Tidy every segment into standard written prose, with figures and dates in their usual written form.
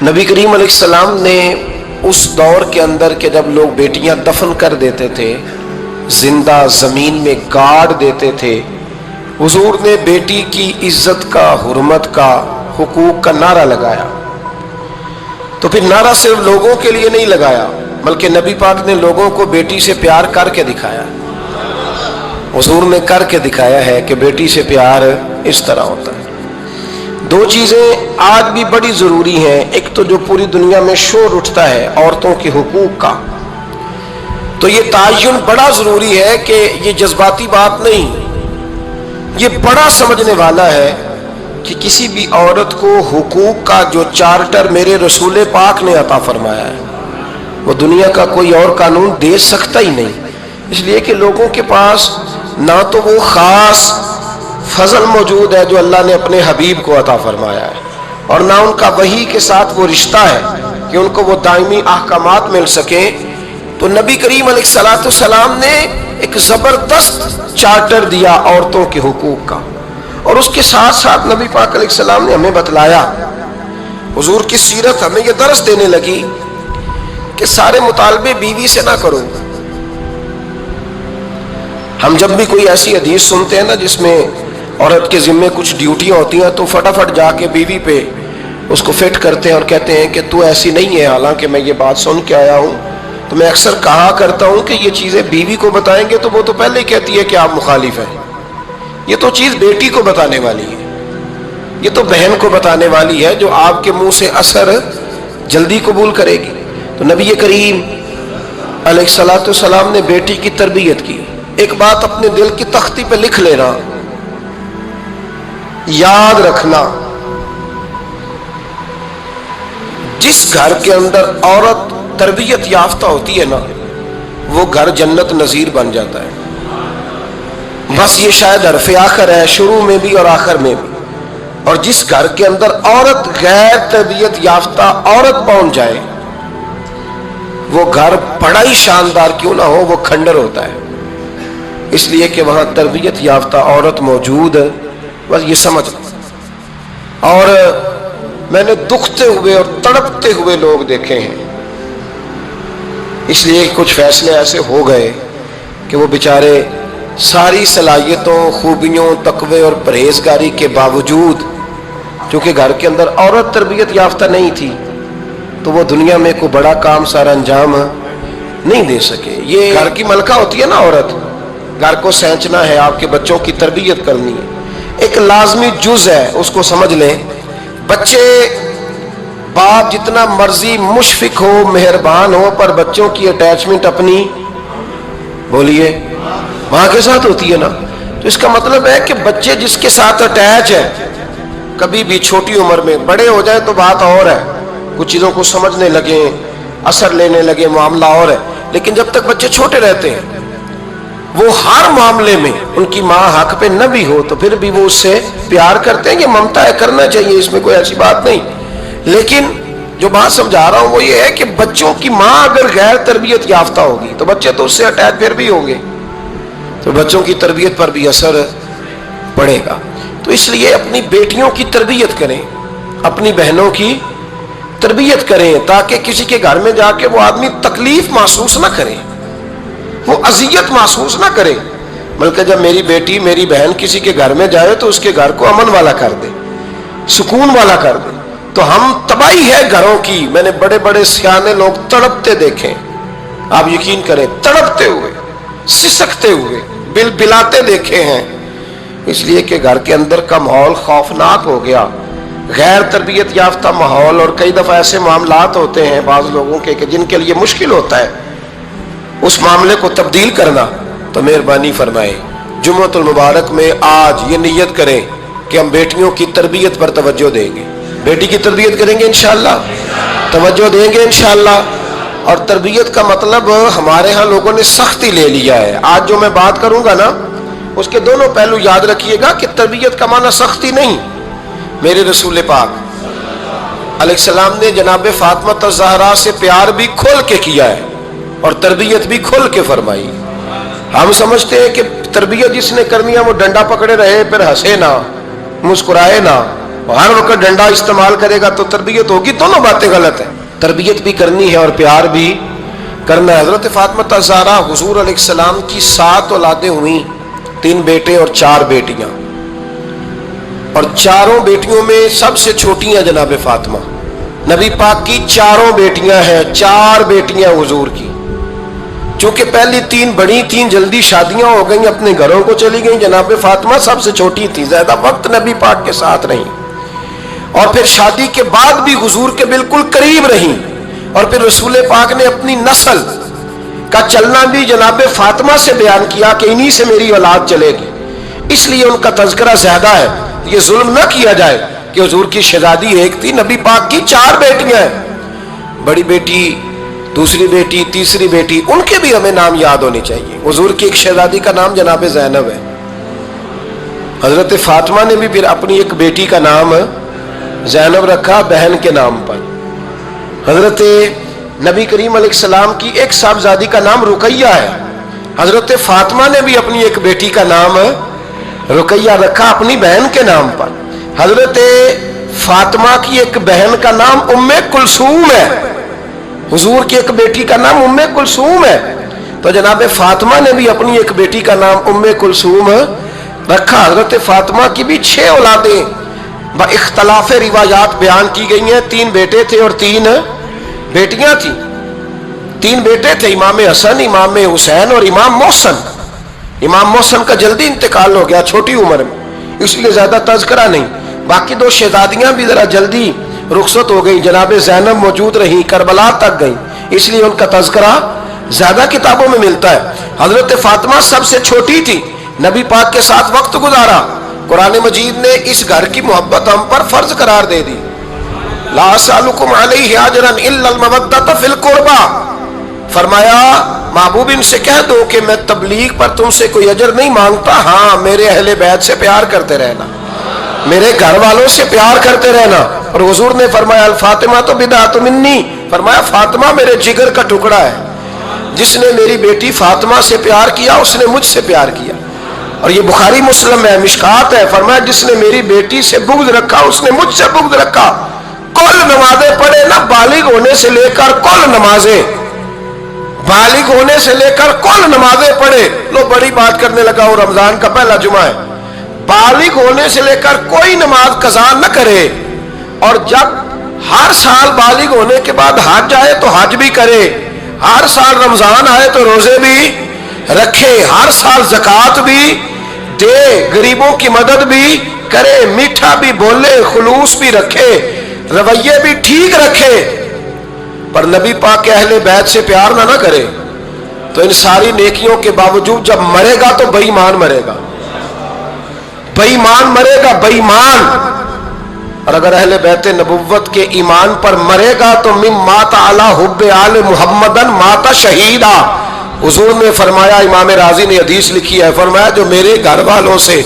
نبی کریم علیہ السلام نے اس دور کے اندر کہ جب لوگ بیٹیاں دفن کر دیتے تھے، زندہ زمین میں گاڑ دیتے تھے، حضور نے بیٹی کی عزت کا، حرمت کا، حقوق کا نعرہ لگایا۔ تو پھر نعرہ صرف لوگوں کے لیے نہیں لگایا، بلکہ نبی پاک نے لوگوں کو بیٹی سے پیار کر کے دکھایا۔ حضور نے کر کے دکھایا ہے کہ بیٹی سے پیار اس طرح ہوتا ہے۔ دو چیزیں آج بھی بڑی ضروری ہیں۔ ایک تو جو پوری دنیا میں شور اٹھتا ہے عورتوں کے حقوق کا، تو یہ تعین بڑا ضروری ہے کہ یہ جذباتی بات نہیں، یہ بڑا سمجھنے والا ہے کہ کسی بھی عورت کو حقوق کا جو چارٹر میرے رسول پاک نے عطا فرمایا ہے وہ دنیا کا کوئی اور قانون دے سکتا ہی نہیں۔ اس لیے کہ لوگوں کے پاس نہ تو وہ خاص فضل موجود ہے جو اللہ نے اپنے حبیب کو عطا فرمایا ہے، اور نہ ان کا وحی کے ساتھ وہ رشتہ ہے کہ ان کو وہ دائمی احکامات مل سکیں۔ تو نبی کریم علیہ السلام نے ایک زبردست چارٹر دیا عورتوں کے حقوق کا، اور اس کے ساتھ ساتھ نبی پاک علیہ السلام نے ہمیں بتلایا، حضور کی سیرت ہمیں یہ درس دینے لگی کہ سارے مطالبے بیوی سے نہ کرو۔ ہم جب بھی کوئی ایسی حدیث سنتے ہیں نا جس میں عورت کے ذمے کچھ ڈیوٹیاں ہوتی ہیں تو فٹافٹ جا کے بیوی پہ اس کو فٹ کرتے ہیں اور کہتے ہیں کہ تو ایسی نہیں ہے، حالانکہ میں یہ بات سن کے آیا ہوں۔ تو میں اکثر کہا کرتا ہوں کہ یہ چیزیں بیوی کو بتائیں گے تو وہ تو پہلے ہی کہتی ہے کہ آپ مخالف ہیں۔ یہ تو چیز بیٹی کو بتانے والی ہے، یہ تو بہن کو بتانے والی ہے جو آپ کے منہ سے اثر جلدی قبول کرے گی۔ تو نبی کریم علیہ السلام نے بیٹی کی تربیت کی۔ ایک بات اپنے دل کی تختی پہ لکھ لینا، یاد رکھنا، جس گھر کے اندر عورت تربیت یافتہ ہوتی ہے نا وہ گھر جنت نظیر بن جاتا ہے۔ بس یہ شاید حرف آخر ہے، شروع میں بھی اور آخر میں بھی۔ اور جس گھر کے اندر عورت غیر تربیت یافتہ عورت پہنچ جائے وہ گھر بڑا ہی شاندار کیوں نہ ہو وہ کھنڈر ہوتا ہے، اس لیے کہ وہاں تربیت یافتہ عورت موجود ہے۔ بس یہ سمجھ۔ اور میں نے دکھتے ہوئے اور تڑپتے ہوئے لوگ دیکھے ہیں، اس لیے کچھ فیصلے ایسے ہو گئے کہ وہ بیچارے ساری صلاحیتوں، خوبیوں، تقوی اور پرہیزگاری کے باوجود چونکہ گھر کے اندر عورت تربیت یافتہ نہیں تھی تو وہ دنیا میں کوئی بڑا کام سارا انجام نہیں دے سکے۔ یہ گھر کی ملکہ ہوتی ہے نا عورت، گھر کو سینچنا ہے، آپ کے بچوں کی تربیت کرنی ہے، ایک لازمی جز ہے، اس کو سمجھ لیں۔ بچے باپ جتنا مرضی مشفق ہو، مہربان ہو، پر بچوں کی اٹیچمنٹ اپنی بولیے ماں کے ساتھ ہوتی ہے نا۔ تو اس کا مطلب ہے کہ بچے جس کے ساتھ اٹیچ ہے کبھی بھی چھوٹی عمر میں، بڑے ہو جائیں تو بات اور ہے، کچھ چیزوں کو سمجھنے لگیں، اثر لینے لگے، معاملہ اور ہے، لیکن جب تک بچے چھوٹے رہتے ہیں وہ ہر معاملے میں ان کی ماں حق پہ نہ بھی ہو تو پھر بھی وہ اس سے پیار کرتے ہیں، یہ ممتا ہے، کرنا چاہیے، اس میں کوئی ایسی بات نہیں۔ لیکن جو بات سمجھا رہا ہوں وہ یہ ہے کہ بچوں کی ماں اگر غیر تربیت یافتہ ہوگی تو بچے تو اس سے اٹیچ پھر بھی ہوں گے، تو بچوں کی تربیت پر بھی اثر پڑے گا۔ تو اس لیے اپنی بیٹیوں کی تربیت کریں، اپنی بہنوں کی تربیت کریں، تاکہ کسی کے گھر میں جا کے وہ آدمی تکلیف محسوس نہ کرے، وہ اذیت محسوس نہ کرے، بلکہ جب میری بیٹی میری بہن کسی کے گھر میں جائے تو اس کے گھر کو امن والا کر دے، سکون والا کر دے۔ تو ہم تباہی ہے گھروں کی، میں نے بڑے بڑے سیانے لوگ تڑپتے دیکھیں، آپ یقین کریں، تڑپتے ہوئے، سسکتے ہوئے، بل بلاتے دیکھے ہیں، اس لیے کہ گھر کے اندر کا ماحول خوفناک ہو گیا، غیر تربیت یافتہ ماحول۔ اور کئی دفعہ ایسے معاملات ہوتے ہیں بعض لوگوں کے کہ جن کے لیے مشکل ہوتا ہے اس معاملے کو تبدیل کرنا، تو مہربانی فرمائے جمعۃ المبارک میں آج یہ نیت کریں کہ ہم بیٹیوں کی تربیت پر توجہ دیں گے، بیٹی کی تربیت کریں گے انشاءاللہ، توجہ دیں گے انشاءاللہ۔ اور تربیت کا مطلب ہمارے ہاں لوگوں نے سختی لے لیا ہے۔ آج جو میں بات کروں گا نا اس کے دونوں پہلو یاد رکھیے گا کہ تربیت کا معنی سختی نہیں۔ میرے رسول پاک علیہ السلام نے جناب فاطمہ الزہرا سے پیار بھی کھول کے کیا ہے اور تربیت بھی کھول کے فرمائی۔ ہم سمجھتے ہیں کہ تربیت جس نے کرنی ہے وہ ڈنڈا پکڑے رہے، پھر ہنسے نہ، مسکرائے نہ، ہر وقت ڈنڈا استعمال کرے گا تو تربیت ہوگی؟ دونوں باتیں غلط ہیں. تربیت بھی کرنی ہے اور پیار بھی کرنا ہے. حضرت فاطمہ الزہرا حضور علیہ السلام کی 7 اولادیں ہوئیں، 3 بیٹے اور 4 بیٹیاں، اور چاروں بیٹیوں میں سب سے چھوٹی ہیں جناب فاطمہ. نبی پاک کی 4 بیٹیاں ہیں، 4 بیٹیاں حضور کی. چونکہ پہلی 3 بڑی تھیں، جلدی شادیاں ہو گئیں، اپنے گھروں کو چلی گئیں. جناب فاطمہ سب سے چھوٹی تھی، زیادہ وقت نبی پاک کے ساتھ رہیں، اور پھر شادی کے بعد بھی حضور کے بالکل قریب رہیں. اور پھر رسول پاک نے اپنی نسل کا چلنا بھی جناب فاطمہ سے بیان کیا کہ انہی سے میری اولاد چلے گی. اس لیے ان کا تذکرہ زیادہ ہے. یہ ظلم نہ کیا جائے کہ حضور کی شہزادی ایک تھی، نبی پاک کی 4 بیٹیاں ہیں، بڑی بیٹی، دوسری بیٹی، تیسری بیٹی، ان کے بھی ہمیں نام یاد ہونے چاہیے. حضور کی ایک شہزادی کا نام جناب زینب ہے. حضرت فاطمہ نے بھی پھر اپنی ایک بیٹی کا نام زینب رکھا بہن کے نام پر. حضرت نبی کریم علیہ السلام کی ایک صاحبزادی کا نام رقیہ ہے. حضرت فاطمہ نے بھی اپنی ایک بیٹی کا نام رقیہ رکھا اپنی بہن کے نام پر. حضرت فاطمہ کی ایک بہن کا نام ام کلثوم ہے. حضور کی ایک بیٹی کا نام ام کلثوم ہے. تو جناب فاطمہ نے بھی اپنی ایک بیٹی کا نام ام کلثوم رکھا. حضرت فاطمہ کی بھی 6 اولادیں با اختلاف روایات بیان کی گئی ہیں. 3 بیٹے تھے اور 3 بیٹیاں تھیں. 3 بیٹے تھے، امام حسن، امام حسین اور امام محسن. امام محسن کا جلدی انتقال ہو گیا چھوٹی عمر میں، اس لیے زیادہ تذکرہ نہیں. باقی 2 شہزادیاں بھی ذرا جلدی رخصت ہو گئی. جناب زینب موجود رہی، کربلا تک گئی، اس لیے ان کا تذکرہ زیادہ کتابوں میں ملتا ہے. حضرت فاطمہ سب سے چھوٹی تھی، نبی پاک کے ساتھ وقت گزارا. قرآن مجید نے اس گھر کی محبت ہم پر فرض قرار دے دی. لا اسألکم علیہ اجرا الا المودۃ فی القربى. فرمایا محبوب ان سے کہہ دو کہ میں تبلیغ پر تم سے کوئی اجر نہیں مانگتا، ہاں میرے اہل بیت سے پیار کرتے رہنا، میرے گھر والوں سے پیار کرتے رہنا. اور حضور نے فرمایا الفاطمہ تو بدعۃ منی، فرمایا فاطمہ میرے جگر کا ٹکڑا ہے. جس نے میری بیٹی فاطمہ سے پیار کیا اس نے مجھ سے پیار کیا. اور یہ بخاری مسلم ہے، مشکات ہے. فرمایا جس نے میری بیٹی سے بغض رکھا اس نے مجھ سے بغض رکھا. کل نمازیں پڑھے نا، بالغ ہونے سے لے کر کل نمازیں، بالغ ہونے سے لے کر کل نمازیں پڑھے. لو بڑی بات کرنے لگا، وہ رمضان کا پہلا جمعہ ہے. بالغ ہونے سے لے کر کوئی نماز قضا نہ کرے، اور جب ہر سال بالغ ہونے کے بعد حج آئے تو حج بھی کرے، ہر سال رمضان آئے تو روزے بھی رکھے، ہر سال زکوٰۃ بھی دے، غریبوں کی مدد بھی کرے، میٹھا بھی بولے، خلوص بھی رکھے، رویے بھی ٹھیک رکھے. پر نبی پاک کے اہل بیت سے پیار نہ کرے تو ان ساری نیکیوں کے باوجود جب مرے گا تو بے ایمان مرے گا، بے ایمان مرے گا، بے ایمان. اور اگر اہل بیت نبوت کے ایمان پر مرے گا تو من مات علی حب آل محمدن مات شہیدا. حضور نے فرمایا، امام رازی نے حدیث لکھی ہے، فرمایا جو میرے گھر والوں سے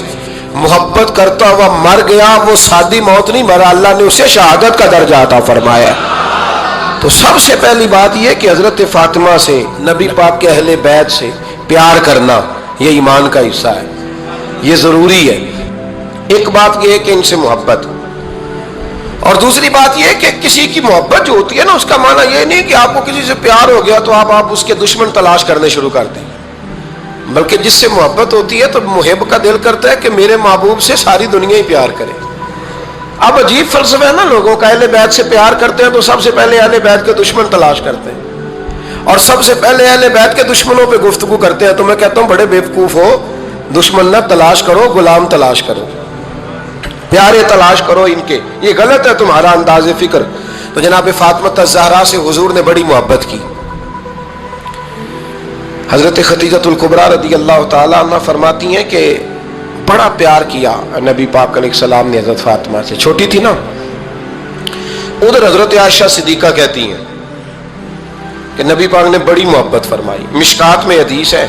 محبت کرتا ہوا مر گیا وہ سادی موت نہیں مرا، اللہ نے اسے شہادت کا درجہ عطا فرمایا. تو سب سے پہلی بات یہ کہ حضرت فاطمہ سے، نبی پاک کے اہل بیت سے پیار کرنا یہ ایمان کا حصہ ہے، یہ ضروری ہے. ایک بات یہ ہے کہ ان سے محبت، اور دوسری بات یہ کہ کسی کی محبت جو ہوتی ہے نا، اس کا معنی یہ نہیں کہ آپ کو کسی سے پیار ہو گیا تو آپ اس کے دشمن تلاش کرنے شروع کر دیں، بلکہ جس سے محبت ہوتی ہے تو محب کا دل کرتا ہے کہ میرے محبوب سے ساری دنیا ہی پیار کرے. اب عجیب فلسفہ ہے نا لوگوں کا، اہل بیت سے پیار کرتے ہیں تو سب سے پہلے اہل بیت کے دشمن تلاش کرتے ہیں، اور سب سے پہلے اہل بیت کے دشمنوں پہ گفتگو کرتے ہیں. تو میں کہتا ہوں بڑے بیوقوف ہو، دشمن نہ تلاش کرو، غلام تلاش کرو، پیارے تلاش کرو ان کے. یہ غلط ہے تمہارا انداز فکر. تو جناب فاطمہ الزہرا سے حضور نے بڑی محبت کی. حضرت خدیجہ الکبریٰ رضی اللہ تعالی عنہ فرماتی ہیں کہ بڑا پیار کیا نبی پاک علیہ السلام نے حضرت فاطمہ سے، چھوٹی تھی نا. ادھر حضرت عائشہ صدیقہ کہتی ہیں کہ نبی پاک نے بڑی محبت فرمائی. مشکات میں حدیث ہے،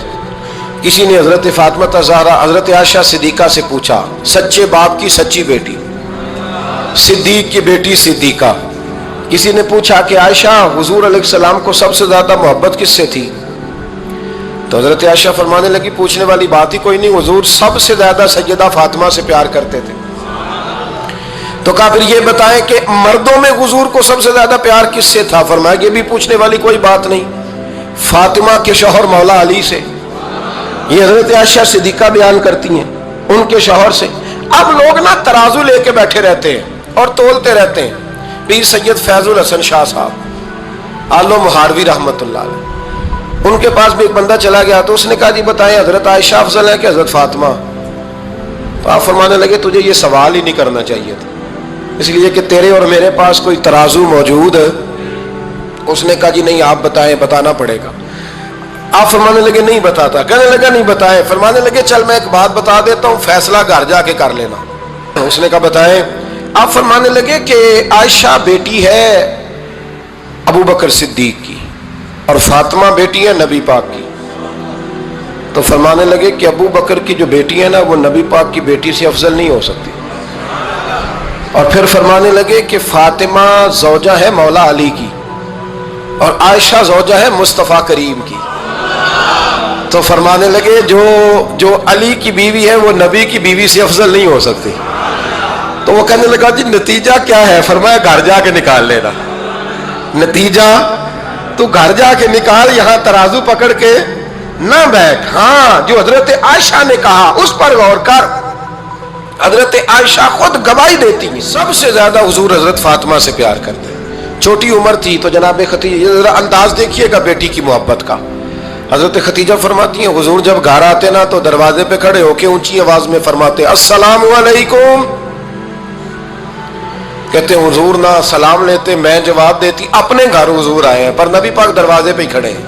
کسی نے حضرت فاطمہ الزہرا حضرت عائشہ صدیقہ سے پوچھا، سچے باپ کی سچی بیٹی، صدیق کی بیٹی صدیقہ. کسی نے پوچھا کہ عائشہ حضور علیہ السلام کو سب سے زیادہ محبت کس سے تھی؟ تو حضرت عائشہ فرمانے لگی پوچھنے والی بات ہی کوئی نہیں، حضور سب سے زیادہ سیدہ فاطمہ سے پیار کرتے تھے. تو کہا پھر یہ بتائیں کہ مردوں میں حضور کو سب سے زیادہ پیار کس سے تھا؟ فرمایا یہ بھی پوچھنے والی کوئی بات نہیں، فاطمہ کے شوہر مولا علی سے۔ یہ حضرت عائشہ صدیقہ بیان کرتی ہیں ان کے شوہر سے۔ اب لوگ نا ترازو لے کے بیٹھے رہتے ہیں اور تولتے رہتے ہیں۔ پیر سید فیض الحسن شاہ صاحب آلو مہاروی رحمت اللہ علیہ، ان کے پاس بھی ایک بندہ چلا گیا تو اس نے کہا جی بتائیں حضرت عائشہ افضل ہے کہ حضرت فاطمہ؟ تو آپ فرمانے لگے تجھے یہ سوال ہی نہیں کرنا چاہیے تھا، اس لیے کہ تیرے اور میرے پاس کوئی ترازو موجود ہے۔ اس نے کہا جی نہیں آپ بتائیں، بتانا پڑے گا۔ آپ فرمانے لگے نہیں بتاتا، کہنے لگا نہیں بتائے، فرمانے لگے چل میں ایک بات بتا دیتا ہوں، فیصلہ گھر جا کے کر لینا۔ اس نے کہا بتائیں۔ آپ فرمانے لگے کہ عائشہ بیٹی ہے ابو بکر صدیق کی اور فاطمہ بیٹی ہے نبی پاک کی۔ تو فرمانے لگے کہ ابو بکر کی جو بیٹی ہے نا وہ نبی پاک کی بیٹی سے افضل نہیں ہو سکتی۔ اور پھر فرمانے لگے کہ فاطمہ زوجہ ہے مولا علی کی اور عائشہ زوجہ ہے مصطفیٰ کریم کی۔ تو فرمانے لگے جو علی کی بیوی ہے وہ نبی کی بیوی سے افضل نہیں ہو سکتی۔ تو وہ کہنے لگا جی نتیجہ کیا ہے؟ فرمایا گھر جا کے نکال لینا، نتیجہ تو گھر جا کے نکال، یہاں ترازو پکڑ کے نہ بیٹھ۔ ہاں جو حضرت عائشہ نے کہا اس پر غور کر۔ حضرت عائشہ خود گواہی دیتی ہیں سب سے زیادہ حضور حضرت فاطمہ سے پیار کرتے ہیں۔ چھوٹی عمر تھی تو جناب خدیجہ، ذرا انداز دیکھیے گا بیٹی کی محبت کا۔ حضرت خدیجہ فرماتی ہیں حضور جب گھر آتے نا تو دروازے پہ کھڑے ہو کے اونچی آواز میں فرماتے السلام علیکم۔ کہتے ہیں حضور نہ سلام لیتے، میں جواب دیتی، اپنے گھر حضور آئے ہیں پر نبی پاک دروازے پہ ہی کھڑے ہیں۔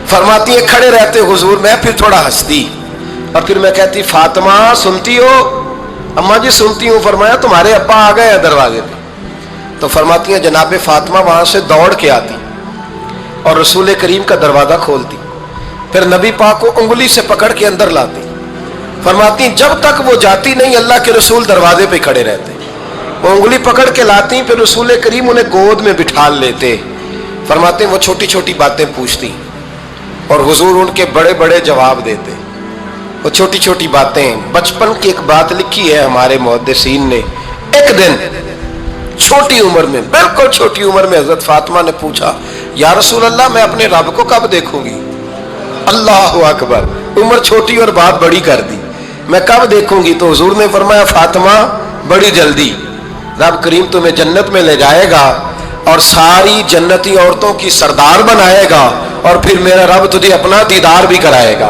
فرماتی ہیں کھڑے رہتے حضور، میں پھر تھوڑا ہنستی اور پھر میں کہتی فاطمہ سنتی ہو؟ اماں جی سنتی ہوں۔ فرمایا تمہارے ابا آ گئے ہیں دروازے پہ۔ تو فرماتی ہیں جناب فاطمہ وہاں سے دوڑ کے آتی اور رسول کریم کا دروازہ کھولتی، پھر نبی پاک کو انگلی سے پکڑ کے اندر لاتی۔ فرماتی ہیں جب تک وہ جاتی نہیں اللہ کے رسول دروازے پہ کھڑے رہتے، وہ انگلی پکڑ کے لاتی، پھر رسول کریم انہیں گود میں بٹھا لیتے۔ فرماتے ہیں وہ چھوٹی چھوٹی باتیں پوچھتی اور حضور ان کے بڑے بڑے جواب دیتے۔ وہ چھوٹی چھوٹی باتیں، بچپن کی ایک بات لکھی ہے ہمارے محدثین نے، ایک دن چھوٹی عمر میں، بالکل چھوٹی عمر میں حضرت فاطمہ نے پوچھا یا رسول اللہ میں اپنے رب کو کب دیکھوں گی؟ اللہ اکبر، عمر چھوٹی اور بات بڑی کر دی، میں کب دیکھوں گی؟ تو حضور نے فرمایا فاطمہ بڑی جلدی، رب کریم تمہیں جنت میں لے جائے گا اور ساری جنتی عورتوں کی سردار بنائے گا اور پھر میرا رب تجھے اپنا دیدار بھی کرائے گا۔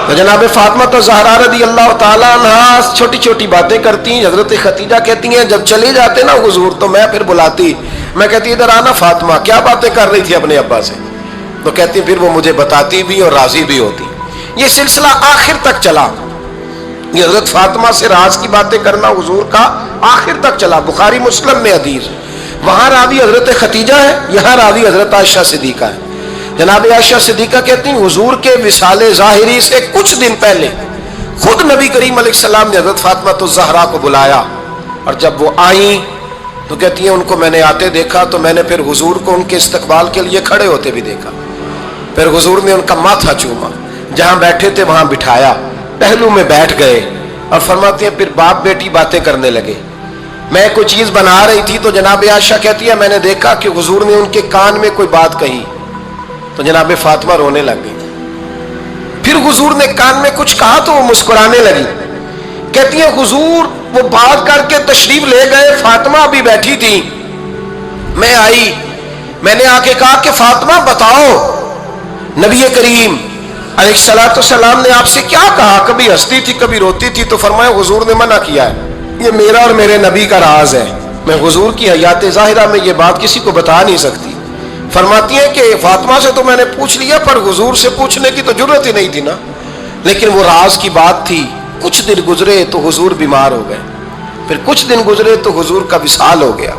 تو جناب فاطمہ تو زہرا رضی اللہ تعالیٰ عنہا چھوٹی چھوٹی باتیں کرتی ہیں۔ حضرت خدیجہ کہتی ہیں جب چلے جاتے نا حضور تو میں پھر بلاتی، میں کہتی ادھر آنا فاطمہ، کیا باتیں کر رہی تھی اپنے ابا سے؟ تو کہتی پھر وہ مجھے بتاتی بھی اور راضی بھی ہوتی۔ یہ سلسلہ آخر تک چلا، یہ حضرت فاطمہ سے راز کی باتیں کرنا حضور کا آخر تک چلا۔ بخاری مسلم میں حدیث، وہاں راوی حضرت خدیجہ ہے، یہاں راوی حضرت عائشہ صدیقہ ہے۔ جناب عائشہ صدیقہ کہتی ہیں حضور کے وصال ظاہری سے کچھ دن پہلے خود نبی کریم علیہ السلام نے حضرت فاطمہ الزہرا کو بلایا، اور جب وہ آئیں تو کہتی ہیں ان کو میں نے آتے دیکھا تو میں نے پھر حضور کو ان کے استقبال کے لیے کھڑے ہوتے بھی دیکھا، پھر حضور نے ان کا ماتھا چوما، جہاں بیٹھے تھے وہاں بٹھایا، پہلو میں بیٹھ گئے اور فرماتے ہیں پھر باپ بیٹی باتیں کرنے لگے۔ میں کوئی چیز بنا رہی تھی تو جناب عائشہ کہتی ہے میں نے دیکھا کہ حضور نے ان کے کان میں کوئی بات کہی تو جناب فاطمہ رونے لگ گئی، پھر حضور نے کان میں کچھ کہا تو وہ مسکرانے لگی۔ کہتی ہیں حضور وہ بات کر کے تشریف لے گئے، فاطمہ ابھی بیٹھی تھی، میں آئی، میں نے آ کے کہا کہ فاطمہ بتاؤ نبی کریم علیہ الصلوۃ والسلام نے آپ سے کیا کہا؟ کبھی ہنستی تھی کبھی روتی تھی، تو فرمایا حضور نے منع کیا ہے، یہ میرا اور میرے نبی کا راز ہے، میں حضور کی حیات ظاہرہ میں یہ بات کسی کو بتا نہیں سکتی۔ فرماتی ہیں کہ فاطمہ سے تو میں نے پوچھ لیا پر حضور سے پوچھنے کی تو ضرورت ہی نہیں تھی نا، لیکن وہ راز کی بات تھی۔ کچھ دن گزرے تو حضور بیمار ہو گئے، پھر کچھ دن گزرے تو حضور کا وصال ہو گیا۔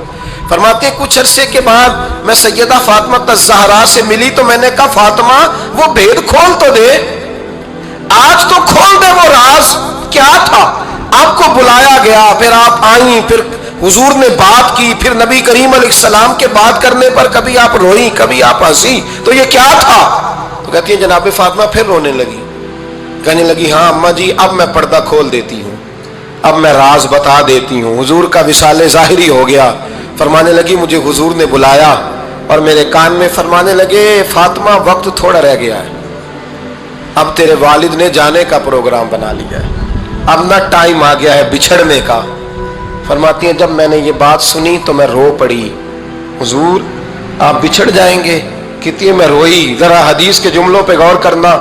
فرماتے ہیں کچھ عرصے کے بعد میں سیدہ فاطمہ الزہرا سے ملی تو میں نے کہا فاطمہ وہ بھید کھول تو دے، آج تو کھول دے وہ راز کیا تھا۔ آپ کو بلایا گیا، پھر آپ آئیں، پھر حضور نے بات کی، پھر نبی کریم علیہ السلام کے بات کرنے پر کبھی آپ روئیں کبھی آپ ہنسی، تو یہ کیا تھا؟ تو کہتی ہیں جناب فاطمہ پھر رونے لگی، کہنے لگی ہاں اماں جی اب میں پردہ کھول دیتی ہوں، اب میں راز بتا دیتی ہوں. حضور کا وصال ظاہری ہو گیا. فرمانے لگی مجھے حضور نے بلایا اور میرے کان میں فرمانے لگے فاطمہ وقت تھوڑا رہ گیا ہے, اب تیرے والد نے جانے کا پروگرام بنا لیا ہے, اب نہ ٹائم آ گیا ہے بچھڑنے کا. فرماتی ہیں جب میں نے یہ بات سنی تو میں رو پڑی, حضور آپ بچھڑ جائیں گے. کہتی ہے میں روئی. ذرا حدیث کے جملوں پہ غور کرنا.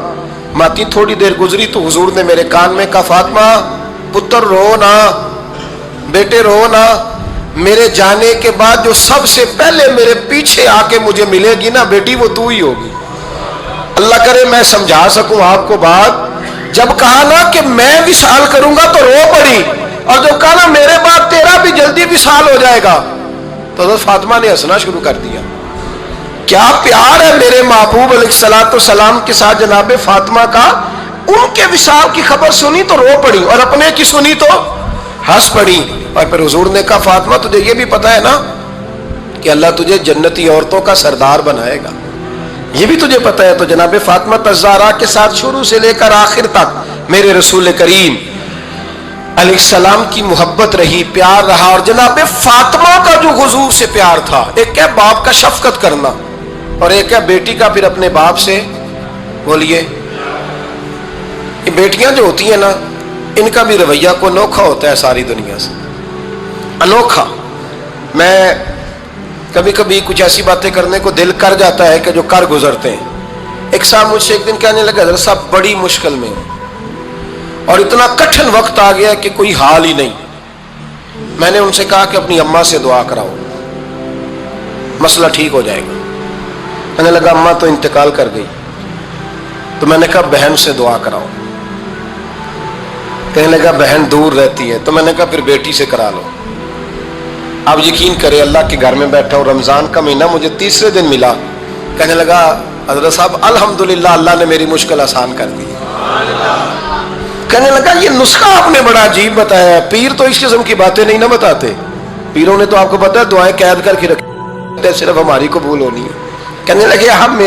ماتی تھوڑی دیر گزری تو حضور نے میرے کان میں کہا فاطمہ پتر رو نا, بیٹے رو نا, میرے جانے کے بعد جو سب سے پہلے میرے پیچھے آ کے مجھے ملے گی نا بیٹی وہ تو ہی ہوگی. اللہ کرے میں سمجھا سکوں آپ کو بات. جب کہا نا کہ میں وصال کروں گا تو رو پڑی, اور جب کہا نا میرے بعد تیرا بھی جلدی وصال ہو جائے گا تو حضرت فاطمہ نے ہنسنا شروع کر دیا. کیا پیار ہے میرے محبوب علیہ الصلوۃ والسلام کے ساتھ جناب فاطمہ کا. ان کے وصال کی خبر سنی تو رو پڑی اور اپنے کی سنی تو ہنس پڑی. اور پھر حضور نے کہا فاطمہ تجھے یہ بھی پتا ہے نا کہ اللہ تجھے جنتی عورتوں کا سردار بنائے گا, یہ بھی تجھے پتا ہے. تو جناب فاطمہ الزہرا کے ساتھ شروع سے لے کر آخر تک میرے رسول کریم علیہ السلام کی محبت رہی, پیار رہا. اور جناب فاطمہ کا جو حضور سے پیار تھا, ایک ہے باپ کا شفقت کرنا اور ایک ہے بیٹی کا پھر اپنے باپ سے. بولیے یہ بیٹیاں جو ہوتی ہیں نا ان کا بھی رویہ کو انوکھا ہوتا ہے ساری دنیا سے, انوکھا. میں کبھی کبھی کچھ ایسی باتیں کرنے کو دل کر جاتا ہے کہ جو کر گزرتے ہیں. ایک صاحب مجھ سے ایک دن کہنے لگا حضرت صاحب بڑی مشکل میں ہوں اور اتنا کٹھن وقت آ گیا کہ کوئی حال ہی نہیں. میں نے ان سے کہا کہ اپنی اماں سے دعا کراؤ مسئلہ ٹھیک ہو جائے گا. میں نے لگا اماں تو انتقال کر گئی, تو میں نے کہا بہن سے دعا کراؤ. کہنے لگا بہن دور رہتی ہے, تو میں نے کہا پھر بیٹی سے کرا لو. آپ یقین کریں اللہ کے گھر میں بیٹھا ہوں, رمضان کا مہینہ مجھے تیسرے دن ملا. کہنے لگا حضرت صاحب الحمدللہ اللہ نے میری مشکل آسان کر دی. کہنے لگا یہ نسخہ آپ نے بڑا عجیب بتایا ہے, پیر تو اس قسم کی باتیں نہیں نہ بتاتے. پیروں نے تو آپ کو پتا ہے دعائیں قید کر کے رکھی صرف ہماری قبول ہونی ہے. کہنے لگے ہم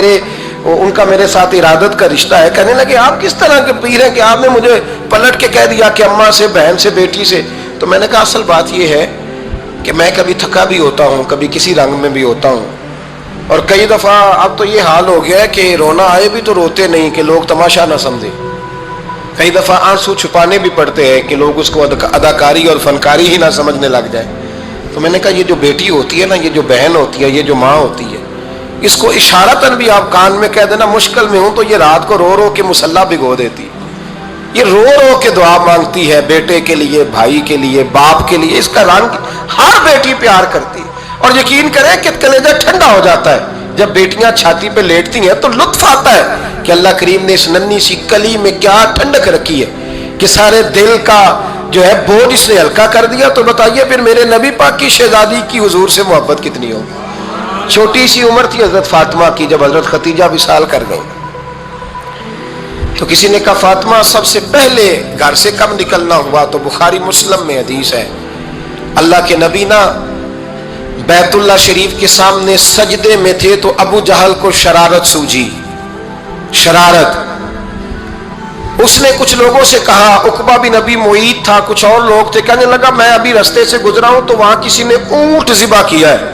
ان کا میرے ساتھ ارادت کا رشتہ ہے. کہنے لگے آپ کس طرح کے پیر ہیں کہ آپ نے مجھے پلٹ کے کہہ دیا کہ اماں سے, بہن سے, بیٹی سے. تو میں نے کہا اصل بات یہ ہے کہ میں کبھی تھکا بھی ہوتا ہوں, کبھی کسی رنگ میں بھی ہوتا ہوں, اور کئی دفعہ اب تو یہ حال ہو گیا ہے کہ رونا آئے بھی تو روتے نہیں کہ لوگ تماشا نہ سمجھیں. کئی دفعہ آنسو چھپانے بھی پڑتے ہیں کہ لوگ اس کو اداکاری اور فنکاری ہی نہ سمجھنے لگ جائیں. تو میں نے کہا یہ جو بیٹی ہوتی ہے نا, یہ جو بہن ہوتی ہے, یہ جو ماں ہوتی ہے, اس کو اشارتاً بھی آپ کان میں کہہ دینا مشکل میں ہوں تو یہ رات کو رو رو کے مصلی بھگو دیتی. یہ رو رو کے دعا مانگتی ہے بیٹے کے لیے, بھائی کے لیے, باپ کے لیے. اس کا رنگ ہر بیٹی پیار کرتی ہے. اور یقین کریں کہ کلیجہ ٹھنڈا ہو جاتا ہے جب بیٹیاں چھاتی پہ لیٹتی ہیں, تو لطف آتا ہے کہ اللہ کریم نے اس ننھی سی کلی میں کیا ٹھنڈک رکھی ہے کہ سارے دل کا جو ہے بوجھ اس نے ہلکا کر دیا. تو بتائیے پھر میرے نبی پاک کی شہزادی کی حضور سے محبت کتنی ہو. چھوٹی سی عمر تھی حضرت فاطمہ کی جب حضرت ختیجہ وصال کر گئی. تو کسی نے کہا فاطمہ سب سے پہلے گھر سے کب نکلنا ہوا, تو بخاری مسلم میں حدیث ہے اللہ کے نبی نا بیت اللہ شریف کے سامنے سجدے میں تھے تو ابو جہل کو شرارت سوجی. شرارت. اس نے کچھ لوگوں سے کہا, عقبہ بن ابی معیط تھا, کچھ اور لوگ تھے. کہنے لگا میں ابھی رستے سے گزرا ہوں تو وہاں کسی نے اونٹ ذبح کیا ہے.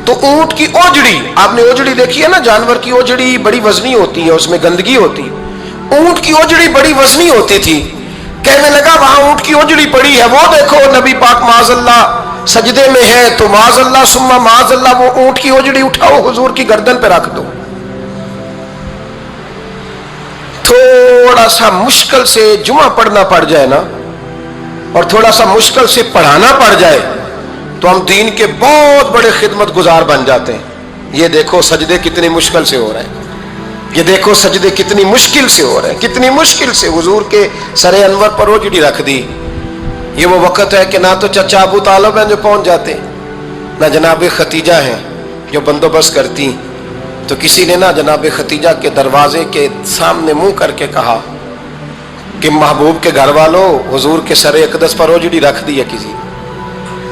تو اونٹ کی اوجڑی, آپ نے اوجڑی دیکھی ہے نا, جانور کی اوجڑی بڑی وزنی ہوتی ہے, اس میں گندگی ہوتی. اونٹ کی اوجڑی بڑی وزنی ہوتی تھی. کہنے لگا وہاں اونٹ کی اوجڑی پڑی ہے, وہ دیکھو نبی پاک معاذ اللہ سجدے میں ہے, تو معاذ اللہ ثم معاذ اللہ وہ اونٹ کی اوجڑی اٹھاؤ حضور کی گردن پہ رکھ دو. تھوڑا سا مشکل سے جمعہ پڑھنا پڑ جائے نا, اور تھوڑا سا مشکل سے پڑھانا پڑ جائے, تو ہم دین کے بہت بڑے خدمت گزار بن جاتے ہیں. یہ دیکھو سجدے کتنی مشکل سے ہو رہے ہیں, یہ دیکھو سجدے کتنی مشکل سے ہو رہے ہیں, کتنی مشکل سے حضور کے سر انور پر اوجڑی رکھ دی. یہ وہ وقت ہے کہ نہ تو چچا ابو طالب ہیں جو پہنچ جاتے, نہ جناب ختیجہ ہیں جو بندوبست کرتی. تو کسی نے نہ جناب ختیجہ کے دروازے کے سامنے منہ کر کے کہا کہ محبوب کے گھر والوں حضور کے سر اقدس پر اوجڑی رکھ دی ہے کسی,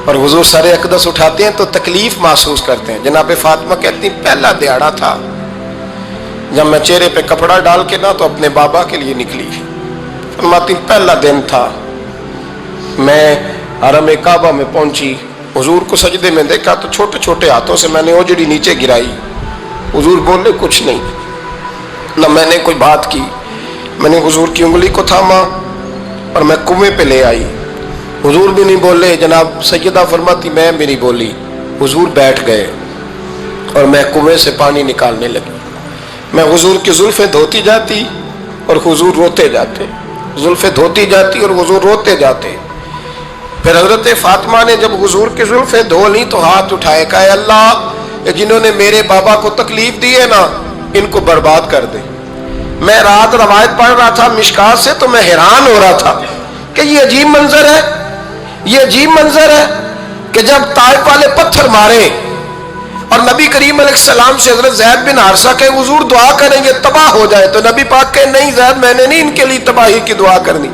اور حضور سر اقدس اٹھاتے ہیں تو تکلیف محسوس کرتے ہیں. جناب فاطمہ کہتی پہلا دیہڑا تھا جب میں چہرے پہ کپڑا ڈال کے نہ تو اپنے بابا کے لیے نکلی. فرماتی پہلا دن تھا میں حرم کعبہ میں پہنچی، حضور کو سجدے میں دیکھا تو چھوٹے چھوٹے ہاتھوں سے میں نے اوجڑی نیچے گرائی، حضور بولے کچھ نہیں، نہ میں نے کوئی بات کی، میں نے حضور کی انگلی کو تھاما اور میں کنویں پہ لے آئی، حضور بھی نہیں بولے، جناب سیدہ فرماتی میں بھی نہیں بولی، حضور بیٹھ گئے اور میں کنویں سے پانی نکالنے لگی، میں حضور کی زلفیں دھوتی جاتی اور حضور روتے جاتے، زلفیں دھوتی جاتی اور حضور روتے جاتے۔ پھر حضرت فاطمہ نے جب حضور کی زلفیں دھو لی تو ہاتھ اٹھائے، کہا اے اللہ، جنہوں نے میرے بابا کو تکلیف دی ہے نا ان کو برباد کر دے۔ میں رات روایت پڑھ رہا تھا مشکات سے تو میں حیران ہو رہا تھا کہ یہ عجیب منظر ہے، یہ عجیب منظر ہے کہ جب طائف والے پتھر مارے اور نبی کریم علیہ السلام سے حضرت زید بن حارثہ کہ حضور دعا کریں گے تباہ ہو جائے، تو نبی پاک کہ نہیں زید میں نے نہیں ان کے لیے تباہی کی دعا کرنی،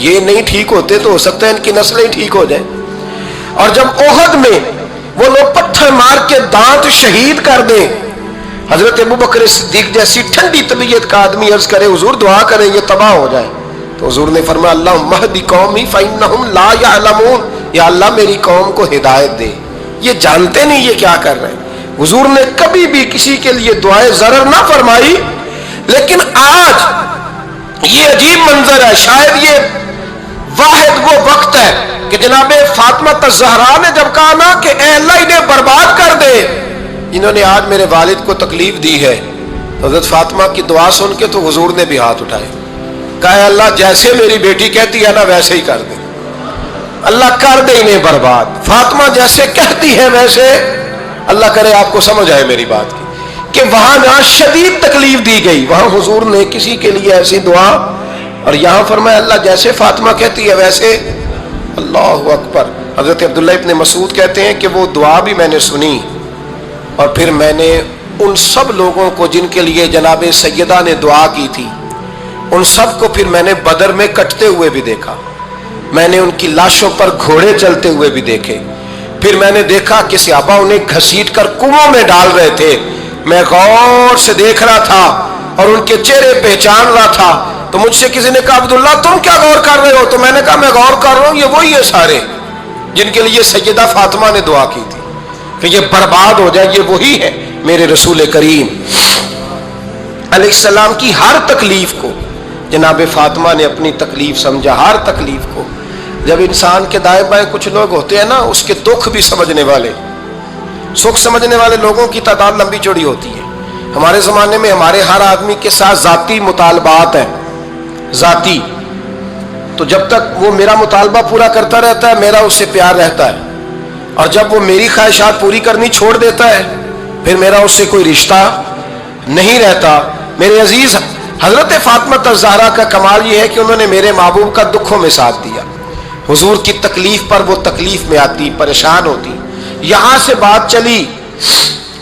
یہ نہیں ٹھیک ہوتے تو ہو سکتا ہے ان کی نسلیں ٹھیک ہو جائیں۔ اور جب احد میں وہ لوگ پتھر مار کے دانت شہید کر دیں، حضرت ابوبکر صدیق جیسی ٹھنڈی طبیعت کا آدمی عرض کرے حضور دعا کریں یہ تباہ ہو جائے، تو حضور نے فرمایا اللہم اہد قومی فإنہم لا یعلمون، یا اللہ میری قوم کو ہدایت دے، یہ جانتے نہیں یہ کیا کر رہے ہیں۔ حضور نے کبھی بھی کسی کے لیے دعائے ضرر نہ فرمائی، لیکن آج یہ عجیب منظر ہے، شاید یہ واحد وہ وقت ہے کہ جناب فاطمہ الزہرا نے جب کہا نا کہ اے اللہ انہیں برباد کر دے جنہوں نے آج میرے والد کو تکلیف دی ہے، حضرت فاطمہ کی دعا سن کے تو حضور نے بھی ہاتھ اٹھائے، کہا اے اللہ جیسے میری بیٹی کہتی ہے نا ویسے ہی کر دے، اللہ کر دے انہیں برباد، فاطمہ جیسے کہتی ہے ویسے، اللہ کرے آپ کو سمجھ آئے میری بات کی کہ وہاں جہاں شدید تکلیف دی گئی وہاں حضور نے کسی کے لیے ایسی دعا، اور یہاں فرمایا اللہ جیسے فاطمہ کہتی ہے ویسے، اللہ اکبر۔ حضرت عبداللہ ابن مسعود کہتے ہیں کہ وہ دعا بھی میں نے سنی اور پھر میں نے ان سب لوگوں کو جن کے لیے جناب سیدہ نے دعا کی تھی ان سب کو پھر میں نے بدر میں کٹتے ہوئے بھی دیکھا، میں نے ان کی لاشوں پر گھوڑے چلتے ہوئے بھی دیکھے، پھر میں نے دیکھا کہ صحابہ انہیں گھسیٹ کر کنووں میں ڈال رہے تھے، میں غور سے دیکھ رہا تھا اور ان کے چہرے پہچان رہا تھا، تو مجھ سے کسی نے کہا عبداللہ تم کیا غور کر رہے ہو؟ تو میں نے کہا میں غور کر رہا ہوں یہ وہی ہے سارے جن کے لیے سیدہ فاطمہ نے دعا کی تھی کہ یہ برباد ہو جائے، یہ وہی ہے میرے رسول کریم علیہ السلام کی ہر تکلیف کو جناب فاطمہ نے اپنی تکلیف سمجھا، ہر تکلیف کو۔ جب انسان کے دائیں بائیں کچھ لوگ ہوتے ہیں نا اس کے دکھ بھی سمجھنے والے، سکھ سمجھنے والے لوگوں کی تعداد لمبی چوڑی ہوتی ہے۔ ہمارے زمانے میں ہمارے ہر آدمی کے ساتھ ذاتی مطالبات ہیں، ذاتی، تو جب تک وہ میرا مطالبہ پورا کرتا رہتا ہے میرا اس سے پیار رہتا ہے، اور جب وہ میری خواہشات پوری کرنی چھوڑ دیتا ہے پھر میرا اس سے کوئی رشتہ نہیں رہتا۔ میرے عزیز حضرت فاطمہ الزہرا کا کمال یہ ہے کہ انہوں نے میرے محبوب کا دکھوں میں ساتھ دیا، حضور کی تکلیف پر وہ تکلیف میں آتی، پریشان ہوتی۔ یہاں سے بات چلی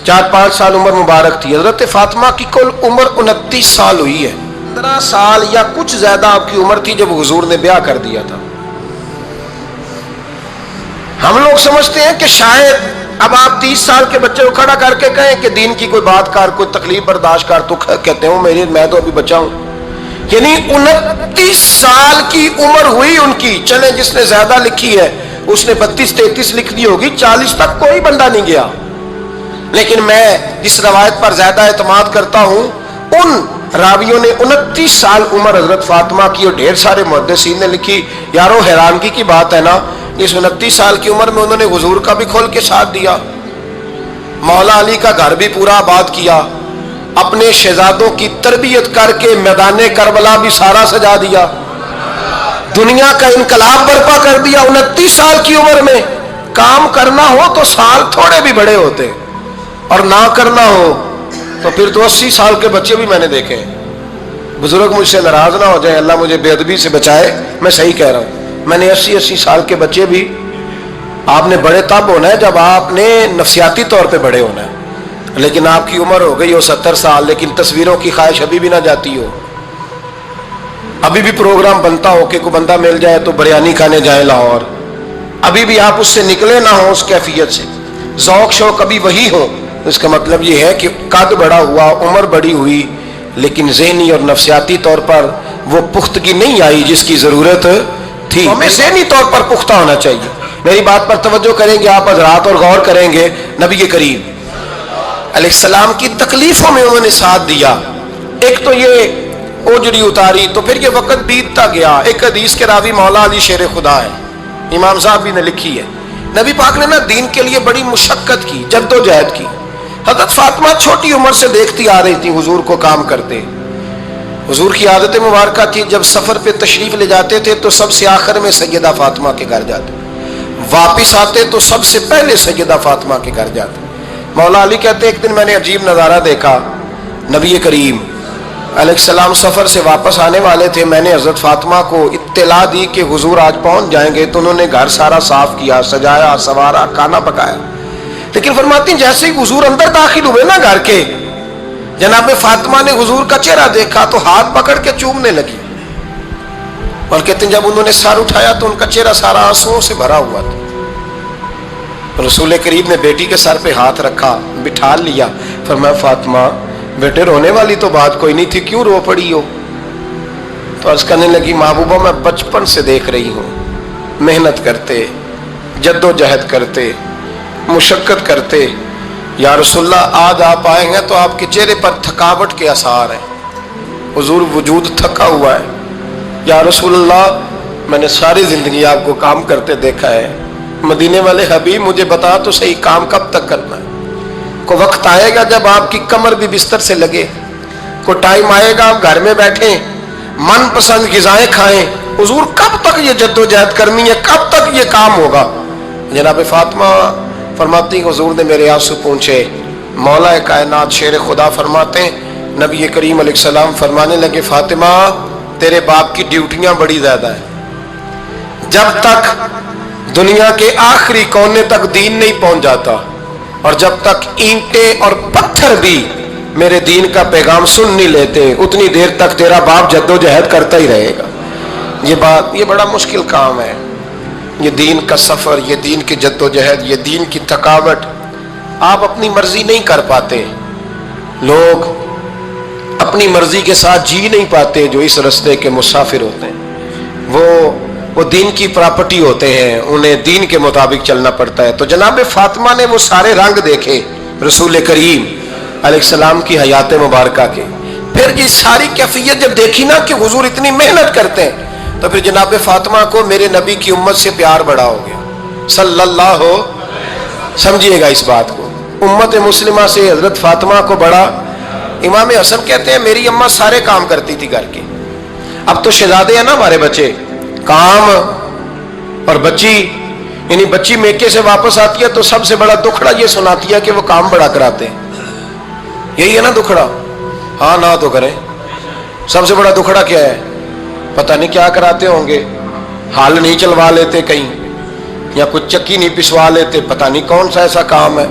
4-5 سال عمر مبارک تھی، حضرت فاطمہ کی کل عمر 29 سال ہوئی ہے، 15 سال یا کچھ زیادہ آپ کی عمر تھی جب حضور نے بیاہ کر دیا تھا۔ ہم لوگ سمجھتے ہیں کہ شاید اب آپ 30 سال کے بچے کو کھڑا کر کے کہیں کہ دین کی کوئی بات کر، کوئی تکلیف برداشت کر، تو کہتے ہوں میں تو ابھی بچہ ہوں، یعنی 29 سال کی عمر ہوئی ان کی۔ چلیں جس نے زیادہ لکھی ہے اس نے 32-33 لکھ دی ہوگی، 40 تک کوئی بندہ نہیں گیا، لیکن میں جس روایت پر زیادہ اعتماد کرتا ہوں ان راویوں نے 29 سال عمر حضرت فاطمہ کی اور ڈھیر سارے محدثین نے لکھی۔ یارو حیرانگی کی بات ہے نا، اس 29 سال کی عمر میں انہوں نے حضور کا بھی کھول کے ساتھ دیا، مولا علی کا گھر بھی پورا آباد کیا، اپنے شہزادوں کی تربیت کر کے میدان کربلا بھی سارا سجا دیا، دنیا کا انقلاب برپا کر دیا 29 سال کی عمر میں۔ کام کرنا ہو تو سال تھوڑے بھی بڑے ہوتے، اور نہ کرنا ہو تو پھر تو 80 سال کے بچے بھی میں نے دیکھے ہیں۔ بزرگ مجھ سے ناراض نہ ہو جائے، اللہ مجھے بے ادبی سے بچائے، میں صحیح کہہ رہا ہوں، میں نے 80 سال کے بچے بھی، آپ نے بڑے تب ہونا ہے جب آپ نے نفسیاتی طور پہ بڑے ہونا ہے، لیکن آپ کی عمر ہو گئی ہو 70 سال لیکن تصویروں کی خواہش ابھی بھی نہ جاتی ہو، ابھی بھی پروگرام بنتا ہو کہ کوئی بندہ مل جائے تو بریانی کھانے جائے لاہور، ابھی بھی آپ اس سے نکلے نہ ہو اس کیفیت سے، ذوق شوق ابھی وہی ہو، اس کا مطلب یہ ہے کہ قد بڑا ہوا، عمر بڑی ہوئی، لیکن ذہنی اور نفسیاتی طور پر وہ پختگی نہیں آئی جس کی ضرورت تھی، ہمیں ذہنی طور پر پختہ ہونا چاہیے. میری بات پر توجہ کریں گے آپ حضرات اور غور کریں گے. نبی کریم علیہ السلام کی تکلیفوں میں انہوں نے ساتھ دیا. ایک تو یہ اوجڑی اتاری تو پھر یہ وقت بیتتا گیا. ایک حدیث کے راوی مولا علی شیر خدا ہے، امام صاحب بھی نے لکھی ہے. نبی پاک نے نا دین کے لیے بڑی مشقت کی، جد و جہد کی. حضرت فاطمہ چھوٹی عمر سے دیکھتی آ رہی تھی حضور کو کام کرتے. حضور کی عادت مبارکہ تھی جب سفر پہ تشریف لے جاتے تھے تو سب سے آخر میں سیدہ فاطمہ کے گھر جاتے، واپس آتے تو سب سے پہلے سیدہ فاطمہ کے گھر جاتے. مولا علی کہتے ایک دن میں نے عجیب نظارہ دیکھا. نبی کریم علیہ السلام سفر سے واپس آنے والے تھے. میں نے حضرت فاطمہ کو اطلاع دی کہ حضور آج پہنچ جائیں گے، تو انہوں نے گھر سارا صاف کیا، سجایا، سنوارا، کھانا پکایا. لیکن فرماتی ہیں جیسے ہی حضور اندر داخل ہوئے نا گھر کے، جناب فاطمہ نے حضور کا چہرہ دیکھا تو ہاتھ پکڑ کے چومنے لگی. اور کہتے ہیں جب انہوں نے سر اٹھایا تو ان کا چہرہ سارا آنسوؤں سے بھرا ہوا تھا. رسول کریم نے بیٹی کے سر پہ ہاتھ رکھا، بٹھا لیا. فرمایا فاطمہ بیٹے رونے والی تو بات کوئی نہیں تھی، کیوں رو پڑی ہو؟ تو عرض کرنے لگی محبوبہ میں بچپن سے دیکھ رہی ہوں محنت کرتے، جد و جہد کرتے، مشقت کرتے. یا رسول اللہ آج آپ آئے ہیں تو آپ کے چہرے پر تھکاوٹ کے آثار ہیں، حضور وجود تھکا ہوا ہے. یا رسول اللہ میں نے ساری زندگی آپ کو کام کرتے دیکھا ہے، مدینے والے حبیب مجھے بتا تو صحیح کام کب تک کرنا ہے؟ کو وقت آئے گا جب آپ کی کمر بھی بستر سے لگے، کو ٹائم آئے گا آپ گھر میں بیٹھیں من پسند غذائیں کھائیں. حضور کب تک یہ جد و جہد کرنی ہے، کب تک یہ کام ہوگا؟ جناب فاطمہ فرماتی حضور نے میرے آنسو پونچھے. مولا کائنات شیر خدا فرماتے ہیں نبی کریم علیہ السلام فرمانے لگے فاطمہ تیرے باپ کی ڈیوٹیاں بڑی زیادہ ہیں. جب تک دنیا کے آخری کونے تک دین نہیں پہنچ جاتا اور جب تک اینٹیں اور پتھر بھی میرے دین کا پیغام سن نہیں لیتے اتنی دیر تک تیرا باپ جد و جہد کرتا ہی رہے گا. یہ بڑا مشکل کام ہے. یہ دین کا سفر، یہ دین کی جد و جہد، یہ دین کی تھکاوٹ آپ اپنی مرضی نہیں کر پاتے. لوگ اپنی مرضی کے ساتھ جی نہیں پاتے جو اس رستے کے مسافر ہوتے ہیں. وہ دین کی پراپرٹی ہوتے ہیں، انہیں دین کے مطابق چلنا پڑتا ہے. تو جناب فاطمہ نے وہ سارے رنگ دیکھے رسول کریم علیہ السلام کی حیات مبارکہ کے. پھر یہ ساری کیفیت جب دیکھی نا کہ حضور اتنی محنت کرتے ہیں تو پھر جناب فاطمہ کو میرے نبی کی امت سے پیار بڑا ہو گیا صلی اللہ ہو. سمجھیے گا اس بات کو، امت مسلمہ سے حضرت فاطمہ کو بڑا. امام حسن کہتے ہیں میری اماں سارے کام کرتی تھی گھر کے. اب تو شہزادے ہیں نا ہمارے بچے، کام اور بچی، یعنی بچی میکے سے واپس آتی ہے تو سب سے بڑا دکھڑا یہ سناتی ہے کہ وہ کام بڑا کراتے ہیں. یہی ہے نا دکھڑا؟ ہاں نہ تو کریں. سب سے بڑا دکھڑا کیا ہے؟ پتہ نہیں کیا کراتے ہوں گے، ہال نہیں چلوا لیتے کہیں یا کچھ چکی نہیں پسوا لیتے، پتہ نہیں کون سا ایسا کام ہے.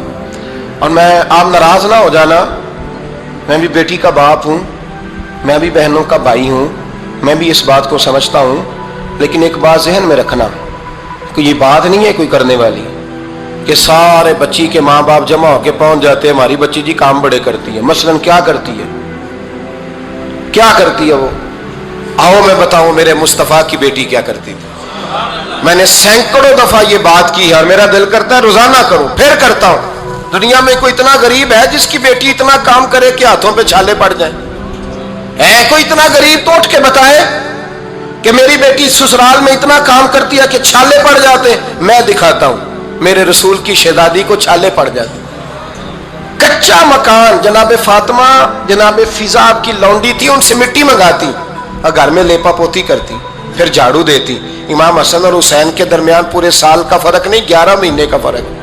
اور میں آپ ناراض نہ ہو جانا، میں بھی بیٹی کا باپ ہوں، میں بھی بہنوں کا بھائی ہوں، میں بھی اس بات کو سمجھتا ہوں. لیکن ایک بات ذہن میں رکھنا کہ یہ بات نہیں ہے کوئی کرنے والی کہ سارے بچی کے ماں باپ جمع ہو کے پہنچ جاتے ہیں ہماری بچی جی کام بڑے کرتی ہے. مثلاً کیا کرتی ہے؟ کیا کرتی ہے وہ؟ آؤ میں بتاؤں میرے مصطفیٰ کی بیٹی کیا کرتی تھی. میں نے سینکڑوں دفعہ یہ بات کی ہے اور میرا دل کرتا ہے روزانہ کروں، پھر کرتا ہوں. دنیا میں کوئی اتنا غریب ہے جس کی بیٹی اتنا کام کرے کہ ہاتھوں پہ چھالے پڑ جائیں؟ ہے کوئی اتنا غریب تو اٹھ کے بتائے کہ میری بیٹی سسرال میں اتنا کام کرتی ہے کہ چھالے پڑ جاتے؟ میں دکھاتا ہوں. میرے رسول کی شہزادی کو چھالے پڑ جاتے. کچا مکان جناب فاطمہ، جناب فضا آپ کی لونڈی تھی، ان سے مٹی منگاتی اور گھر میں لیپا پوتی کرتی، پھر جھاڑو دیتی. امام حسن اور حسین کے درمیان پورے سال کا فرق نہیں، 11 مہینے کا فرق.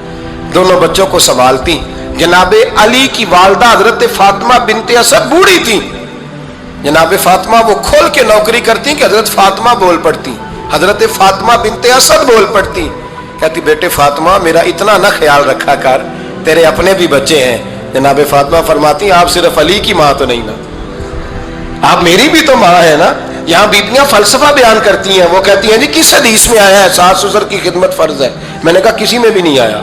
دونوں بچوں کو سنبھالتی. جناب علی کی والدہ حضرت فاطمہ بنت اسد بوڑھی تھی. جناب فاطمہ وہ کھول کے نوکری کرتی کہ حضرت فاطمہ بول پڑتی، حضرت فاطمہ بنت اسد بول پڑتی. کہتی بیٹے فاطمہ میرا اتنا نہ خیال رکھا کر، تیرے اپنے بھی بچے ہیں. جناب فاطمہ فرماتی آپ صرف علی کی ماں تو نہیں نا، آپ میری بھی تو ماں ہے نا. یہاں بیبیاں فلسفہ بیان کرتی ہیں، وہ کہتی ہیں جی کس حدیث میں آیا ہے ساس سسر کی خدمت فرض ہے؟ میں نے کہا کسی میں بھی نہیں آیا.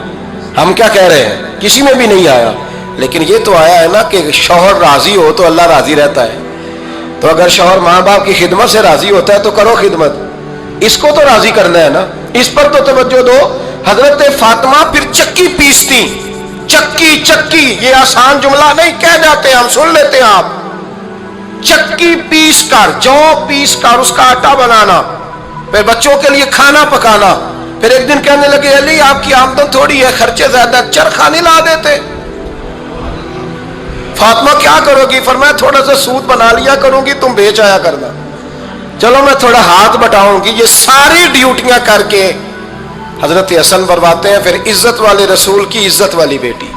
ہم کیا کہہ رہے ہیں؟ کسی میں بھی نہیں آیا. لیکن یہ تو آیا ہے نا کہ شوہر راضی ہو تو اللہ راضی رہتا ہے. تو اگر شوہر ماں باپ کی خدمت سے راضی ہوتا ہے تو کرو خدمت. اس کو تو راضی کرنا ہے نا, اس پر تو توجہ دو. حضرت فاطمہ پھر چکی پیستی. چکی چکی یہ آسان جملہ نہیں, کہہ جاتے ہیں ہم, سن لیتے ہیں آپ. چکی پیس کر, جو پیس کر اس کا آٹا بنانا, پھر بچوں کے لیے کھانا پکانا. پھر ایک دن کہنے لگے علی آپ کی آمدن تھوڑی ہے, خرچے زیادہ, چرخا نہیں لا دیتے. فاطمہ کیا کرو گی؟ فرمایا تھوڑا سا سود بنا لیا کروں گی, تم بیچ آیا کرنا. چلو میں تھوڑا ہاتھ بٹاؤں گی. یہ ساری ڈیوٹیاں کر کے حضرت حسن برواتے ہیں. پھر عزت والے رسول کی عزت والی بیٹی,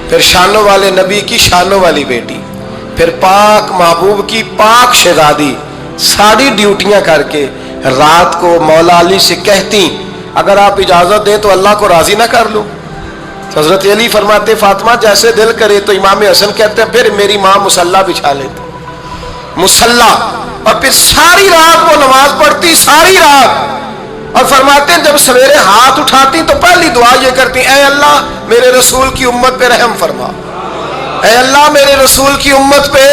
پھر شانوں والے نبی کی شانوں والی بیٹی, پھر پاک محبوب کی پاک شہزادی, ساری ڈیوٹیاں کر کے رات کو مولا علی سے کہتی اگر آپ اجازت دیں تو اللہ کو راضی نہ کر لوں. حضرت علی فرماتے فاطمہ جیسے دل کرے. تو امام حسن کہتے ہیں پھر میری ماں مصلی بچھا لیتی, مصلی, اور پھر ساری رات وہ نماز پڑھتی, ساری رات. اور فرماتے ہیں جب سویرے ہاتھ اٹھاتی تو پہلی دعا یہ کرتی اے اللہ میرے رسول کی امت پہ رحم فرما, اے اللہ میرے رسول کی امت پہ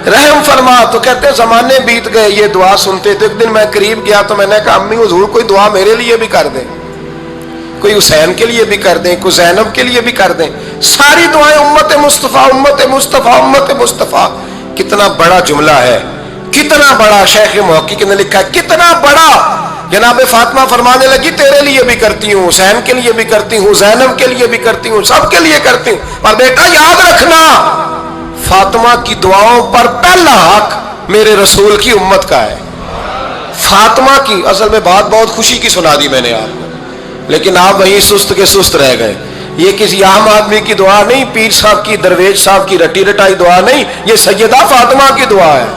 رحم فرما. تو کہتے ہیں زمانے بیت گئے یہ دعا سنتے. تو ایک دن میں قریب گیا تو میں نے کہا امی حضور کوئی دعا میرے لیے بھی کر دیں, کوئی حسین کے لیے بھی کر دیں, کوئی زینب کے لیے بھی کر دیں. ساری دعائیں امت مصطفیٰ امت مصطفیٰ امت مصطفیٰ. کتنا بڑا جملہ ہے, کتنا بڑا. شیخ محقق نے لکھا ہے کتنا بڑا. جناب فاطمہ فرمانے لگی تیرے لیے بھی کرتی ہوں, حسین کے لیے بھی کرتی ہوں, زینب کے لیے بھی کرتی ہوں, سب کے لیے کرتی ہوں. اور بیٹا یاد رکھنا فاطمہ کی دعاؤں پر پہلا حق میرے رسول کی امت کا ہے. فاطمہ کی اصل میں بات بہت خوشی کی سنا دی میں نے آپ کو, لیکن آپ وہیں سست کے سست رہ گئے. یہ کسی عام آدمی کی دعا نہیں, پیر صاحب کی, درویش صاحب کی رٹی رٹائی دعا نہیں, یہ سیدہ فاطمہ کی دعا ہے.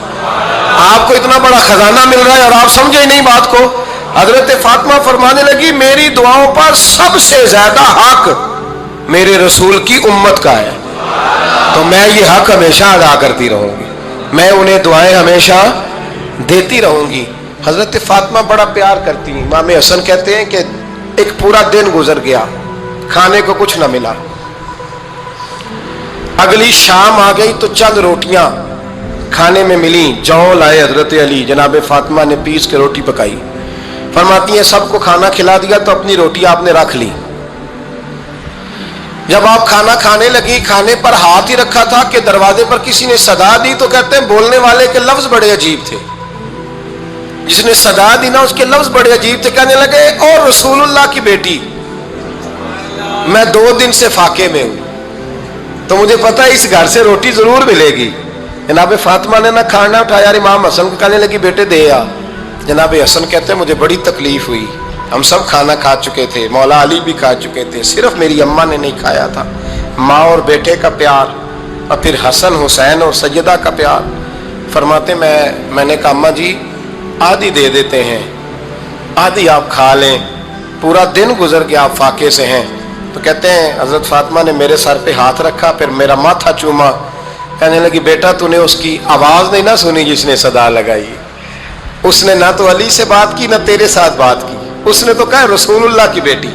آپ کو اتنا بڑا خزانہ مل رہا ہے اور آپ سمجھے نہیں بات کو. حضرت فاطمہ فرمانے لگی میری دعاؤں پر سب سے زیادہ حق میرے رسول کی امت کا ہے, تو میں یہ حق ہمیشہ ادا کرتی رہوں گی, میں انہیں دعائیں ہمیشہ دیتی رہوں گی. حضرت فاطمہ بڑا پیار کرتی ہیں. امام حسن کہتے ہیں کہ ایک پورا دن گزر گیا, کھانے کو کچھ نہ ملا. اگلی شام آ گئی تو چند روٹیاں کھانے میں ملی. جو لائے حضرت علی, جناب فاطمہ نے پیس کے روٹی پکائی. فرماتی ہیں سب کو کھانا کھلا دیا تو اپنی روٹی آپ نے رکھ لی. جب آپ کھانا کھانے لگی, کھانے پر ہاتھ ہی رکھا تھا کہ دروازے پر کسی نے صدا دی. تو کہتے ہیں بولنے والے کے لفظ بڑے عجیب تھے, جس نے صدا دی نا اس کے لفظ بڑے عجیب تھے. کہنے لگے اور رسول اللہ کی بیٹی میں 2 دن سے فاقے میں ہوں, تو مجھے پتا ہے اس گھر سے روٹی ضرور ملے گی. جناب فاطمہ نے نہ کھانا اٹھایا. امام حسن کو کہنے لگی بیٹے دے آ. جناب حسن کہتے ہیں مجھے بڑی تکلیف ہوئی, ہم سب کھانا کھا چکے تھے, مولا علی بھی کھا چکے تھے, صرف میری اماں نے نہیں کھایا تھا. ماں اور بیٹے کا پیار, اور پھر حسن حسین اور سیدہ کا پیار. فرماتے میں نے کہا اماں جی آدھی دے دیتے ہیں, آدھی آپ کھا لیں, پورا دن گزر گیا آپ فاقے سے ہیں. تو کہتے ہیں حضرت فاطمہ نے میرے سر پہ ہاتھ رکھا, پھر میرا ماتھا چوما. کہنے لگی بیٹا تو نے اس کی آواز نہیں نہ سنی جس نے صدا لگائی. اس نے نہ تو علی سے بات کی نہ تیرے ساتھ بات کی, اس نے تو کہا رسول اللہ کی بیٹی.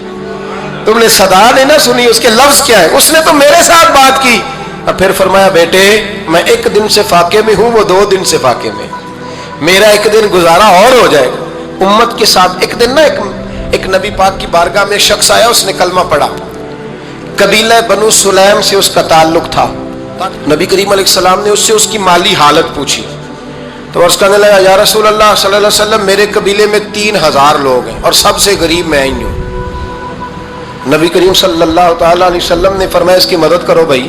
تم نے صدا نہیں نہ سنی, اس کے لفظ کیا ہے, اس نے تو میرے ساتھ بات کی. اور پھر فرمایا بیٹے میں 1 دن سے فاقے میں ہوں, وہ 2 دن سے فاقے میں, میرا 1 دن گزارا اور ہو جائے گا امت کے ساتھ. ایک دن نا ایک نبی پاک کی بارگاہ میں شخص آیا, اس نے کلمہ پڑھا. قبیلہ بنو سلیم سے اس کا تعلق تھا. نبی کریم علیہ السلام نے اس سے اس کی مالی حالت پوچھی. تو عرض کرنے لگا یا رسول اللہ صلی اللہ علیہ وسلم میرے قبیلے میں 3000 لوگ ہیں اور سب سے غریب میں ہی ہوں. نبی کریم صلی اللہ تعالیٰ علیہ وسلم نے فرمایا اس کی مدد کرو بھائی.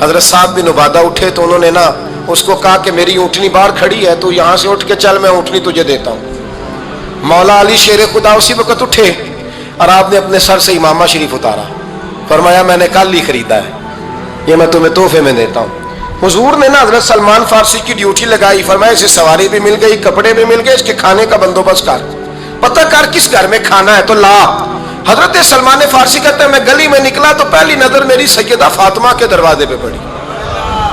حضرت صاحب بن عبادہ اٹھے تو انہوں نے نا اس کو کہا کہ میری اونٹنی باہر کھڑی ہے, تو یہاں سے اٹھ کے چل, میں اونٹنی تجھے دیتا ہوں. مولا علی شیر خدا اسی وقت اٹھے اور آپ نے اپنے سر سے امامہ شریف اتارا. فرمایا میں نے کل ہی خریدا ہے, یہ میں تمہیں تحفے میں دیتا ہوں. حضور نے نا حضرت سلمان فارسی کی ڈیوٹی لگائی. فرمایا اسے سواری بھی مل گئی, کپڑے بھی مل گئے, اس کے کھانے کا بندوبست کر, پتہ کر کس گھر میں کھانا ہے تو لا. حضرت سلمان فارسی کہتے ہیں میں گلی میں نکلا تو پہلی نظر میری سیدہ فاطمہ کے دروازے پہ پڑی.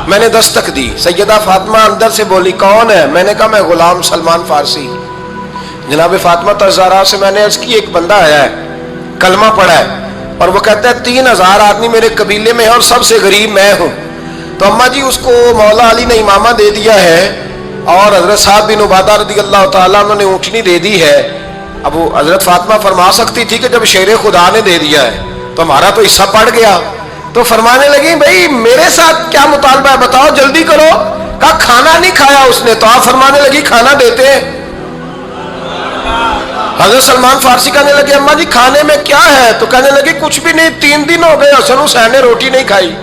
میں نے دستک دی, سیدہ فاطمہ اندر سے بولی کون ہے؟ میں نے کہا میں غلام سلمان فارسی. جناب فاطمہ تزارا سے میں نے عرض کی ایک بندہ آیا ہے, کلمہ پڑھا ہے, اور وہ کہتا ہے 3000 آدمی میرے قبیلے میں ہے اور سب سے غریب میں ہوں. تو اماں جی اس کو مولا علی نے امامہ دے دیا ہے, اور حضرت صاحب بن عبادہ رضی اللہ تعالیٰ عنہ نے اونٹنی دے دی ہے. اب وہ حضرت فاطمہ فرما سکتی تھی کہ جب شیر خدا نے دے دیا ہے تو ہمارا تو حصہ پڑ گیا. تو فرمانے لگی بھائی میرے ساتھ کیا مطالبہ ہے بتاؤ جلدی کرو. کہا کھانا نہیں کھایا اس نے. تو آپ فرمانے لگی کھانا دیتے ہیں. حضرت سلمان فارسی کہنے لگے اماں جی کھانے میں کیا ہے؟ تو کہنے لگی کچھ بھی نہیں, 3 دن ہو گئے حسن حسین نے روٹی نہیں کھائی,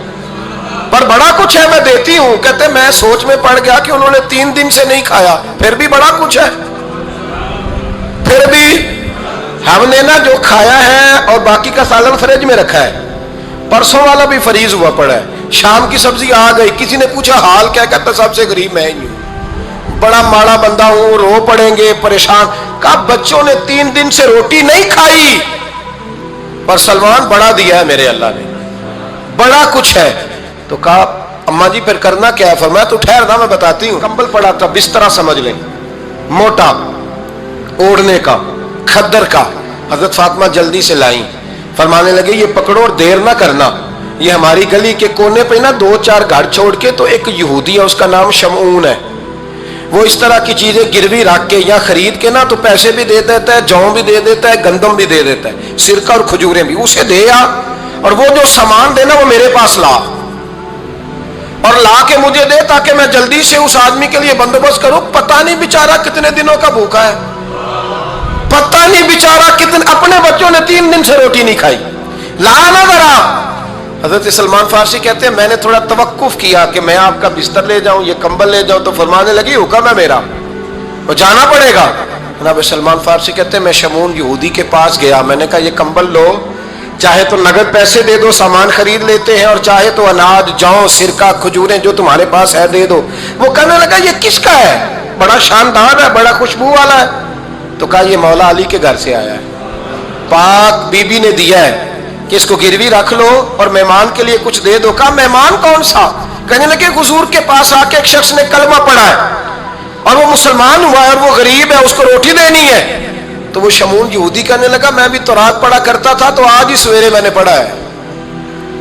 پر بڑا کچھ ہے میں دیتی ہوں. کہتے میں سوچ میں پڑ گیا کہ انہوں نے 3 دن سے نہیں کھایا, پھر بھی بڑا کچھ ہے. پھر بھی ہم نے نا جو کھایا ہے اور باقی کا سالن فریج میں رکھا ہے, پرسوں والا بھی فریز ہوا پڑا ہے, شام کی سبزی آ گئی. کسی نے پوچھا حال کیا؟ کہتا سب سے غریب میں ہی ہوں, بڑا ماڑا بندہ ہوں, رو پڑیں گے پریشان. کہا بچوں نے 3 دن سے روٹی نہیں کھائی, پر سلمان بڑا دیا ہے میرے اللہ نے, بڑا کچھ ہے. تو کہا اماں جی پھر کرنا کیا ہے؟ فرمایا تو ٹھہر نا میں بتاتی ہوں. کمبل پڑا تھا, بسترا سمجھ لیں, موٹا اوڑھنے کا, کھدر کا. حضرت فاطمہ جلدی سے لائیں, فرمانے لگے یہ پکڑو اور دیر نہ کرنا. یہ ہماری گلی کے کونے پہ نا 2-4 گھر چھوڑ کے تو ایک یہودی ہے, اس کا نام شمعون ہے. وہ اس طرح کی چیزیں گروی رکھ کے یا خرید کے نا تو پیسے بھی دے دیتا ہے, جوں بھی دے دیتا ہے, گندم بھی دے دیتا ہے, سرکہ اور کھجوریں بھی. اسے دے آ, اور وہ جو سامان دینا وہ میرے پاس لا, اور لا کے مجھے دے تاکہ میں جلدی سے اس آدمی کے لیے بندوبست کروں. پتہ نہیں بیچارہ کتنے دنوں کا بھوکا ہے, پتہ نہیں بیچارہ کتنے, اپنے بچوں نے 3 دن سے روٹی نہیں کھائی. لا نہ ذرا. حضرت سلمان فارسی کہتے ہیں میں نے تھوڑا توقف کیا کہ میں آپ کا بستر لے جاؤں, یہ کمبل لے جاؤں. تو فرمانے لگی حکم ہے میرا, وہ جانا پڑے گا. جناب سلمان فارسی کہتے ہیں میں شمعون یہودی کے پاس گیا, میں نے کہا یہ کمبل لو, چاہے تو نگد پیسے دے دو, سامان خرید لیتے ہیں, اور چاہے تو اناج, جوں, سرکہ, کھجوریں جو تمہارے پاس ہے دے دو. وہ کہنے لگا یہ کس کا ہے؟ بڑا شاندار ہے, بڑا خوشبو والا ہے. تو کہا یہ مولا علی کے گھر سے آیا ہے, پاک بی بی نے دیا ہے کہ اس کو گروی رکھ لو اور مہمان کے لیے کچھ دے دو. کہا مہمان کون سا؟ کہنے لگے حضور کے پاس آ کے ایک شخص نے کلمہ پڑھا ہے اور وہ مسلمان ہوا ہے اور وہ غریب ہے, اس کو روٹی دینی ہے. تو وہ شمعون یہودی کہنے لگا میں بھی تورات پڑھا کرتا تھا, تو آج ہی سویرے میں نے پڑھا ہے,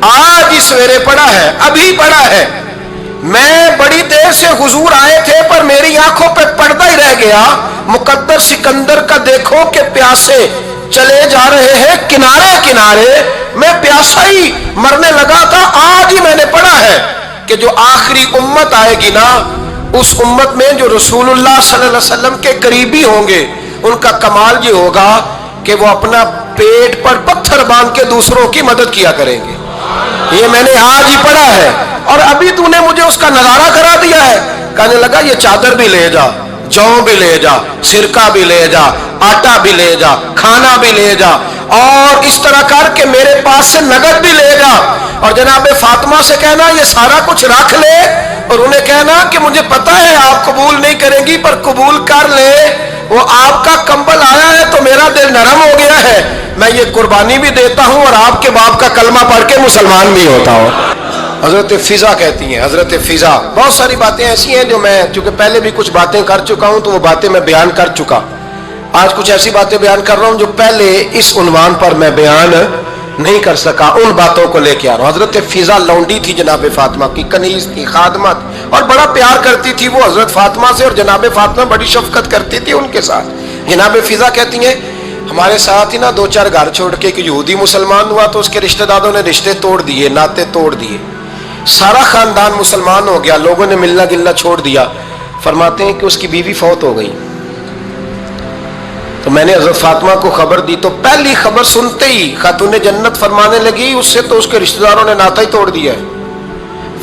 آج ہی سویرے پڑھا ہے, ابھی پڑھا ہے. میں بڑی دیر سے حضور آئے تھے پر میری آنکھوں پہ پردہ ہی رہ گیا. مقدر سکندر کا دیکھو کہ پیاسے چلے جا رہے ہیں کنارے کنارے, میں پیاسا ہی مرنے لگا تھا. آج ہی میں نے پڑھا ہے کہ جو آخری امت آئے گی نا, اس امت میں جو رسول اللہ صلی اللہ علیہ وسلم کے قریبی ہوں گے, ان کا کمال یہ ہوگا کہ وہ اپنا پیٹ پر پتھر باندھ کے دوسروں کی مدد کیا کریں گے. یہ میں نے آج ہی پڑھا ہے اور ابھی تو نے مجھے اس کا نظارہ کرا دیا ہے. کہنے لگا یہ چادر بھی لے جا, جوں بھی لے جا, سرکہ بھی لے جا, آٹا بھی لے جا, کھانا بھی لے جا, اور اس طرح کر کے میرے پاس سے نگد بھی لے جا. اور جناب فاطمہ سے کہنا یہ سارا کچھ رکھ لے, اور انہیں کہنا کہ مجھے پتا ہے آپ قبول نہیں کریں گی پر قبول کر لے, وہ آپ کا کمبل آیا ہے تو میرا دل نرم ہو گیا ہے, میں یہ قربانی بھی دیتا ہوں اور آپ کے باپ کا کلمہ پڑھ کے مسلمان بھی ہوتا ہوں. حضرت فضا کہتی ہیں, حضرت فضا, بہت ساری باتیں ایسی ہیں جو میں چونکہ پہلے بھی کچھ باتیں کر چکا ہوں تو وہ باتیں میں بیان کر چکا. آج کچھ ایسی باتیں بیان کر رہا ہوں جو پہلے اس عنوان پر میں بیان نہیں کر سکا, ان باتوں کو لے کے آ رہا ہوں. حضرت فضا لونڈی تھی جناب فاطمہ کی, کنیز تھی, خادمہ تھی, اور بڑا پیار کرتی تھی وہ حضرت فاطمہ سے, اور جناب فاطمہ بڑی شفقت کرتی تھی ان کے ساتھ. جناب فضا کہتی ہیں ہمارے ساتھ ہی نا 2-4 گھر چھوڑ کے ایک یہودی مسلمان ہوا, تو اس کے رشتہ داروں نے رشتے توڑ دیے, ناطے توڑ دیے, سارا خاندان مسلمان ہو گیا, لوگوں نے ملنا گلنا چھوڑ دیا. فرماتے ہیں کہ اس کی بیوی فوت ہو گئی. تو میں نے حضرت فاطمہ کو خبر دی, تو پہلی خبر سنتے ہی خاتون جنت فرمانے لگی اس سے تو اس کے رشتہ داروں نے ناتا ہی توڑ دیا ہے.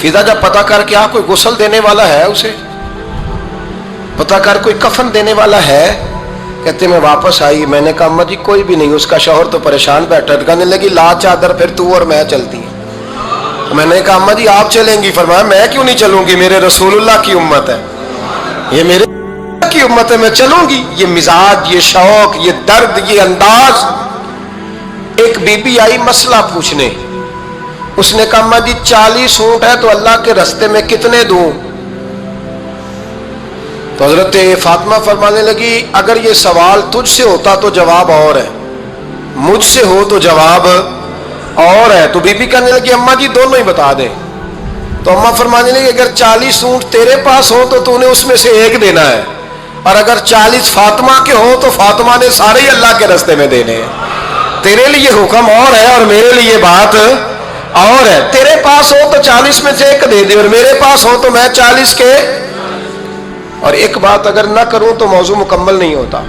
فضا جب پتا کر کے کوئی غسل دینے والا ہے, اسے پتا کر کوئی کفن دینے والا ہے, کہتے میں واپس آئی. میں نے کہا اماں جی کوئی بھی نہیں, اس کا شوہر تو پریشان بیٹھا. کہنے لگی لا چادر, پھر تو اور میں چلتی ہیں. میں نے کہا اماں جی آپ چلیں گی؟ فرمایا میں کیوں نہیں چلوں گی, میرے رسول اللہ کی امت ہے, یہ میرے کی امت ہے, میں چلوں گی. یہ مزاج, یہ شوق, یہ درد, یہ انداز. ایک بی بی آئی مسئلہ پوچھنے, اس نے کہا اماں جی 40 اونٹ ہے تو اللہ کے رستے میں کتنے دوں؟ تو حضرت فاطمہ فرمانے لگی اگر یہ سوال تجھ سے ہوتا تو جواب اور ہے, مجھ سے ہو تو جواب اور ہے. تو بی بی کہنے لگی اماں جی دونوں ہی بتا دیں. تو اماں فرمانے لگی اگر 40 اونٹ تیرے پاس ہو تو تو نے اس میں سے ایک دینا ہے، اور اگر 40 فاطمہ کے ہو تو فاطمہ نے سارے ہی اللہ کے راستے میں دینے ہیں. تیرے لیے حکم اور ہے اور میرے لیے بات اور ہے. تیرے پاس ہو تو 40 میں سے ایک دے دے، اور میرے پاس ہو تو میں 40 کے. اور ایک بات اگر نہ کروں تو موضوع مکمل نہیں ہوتا.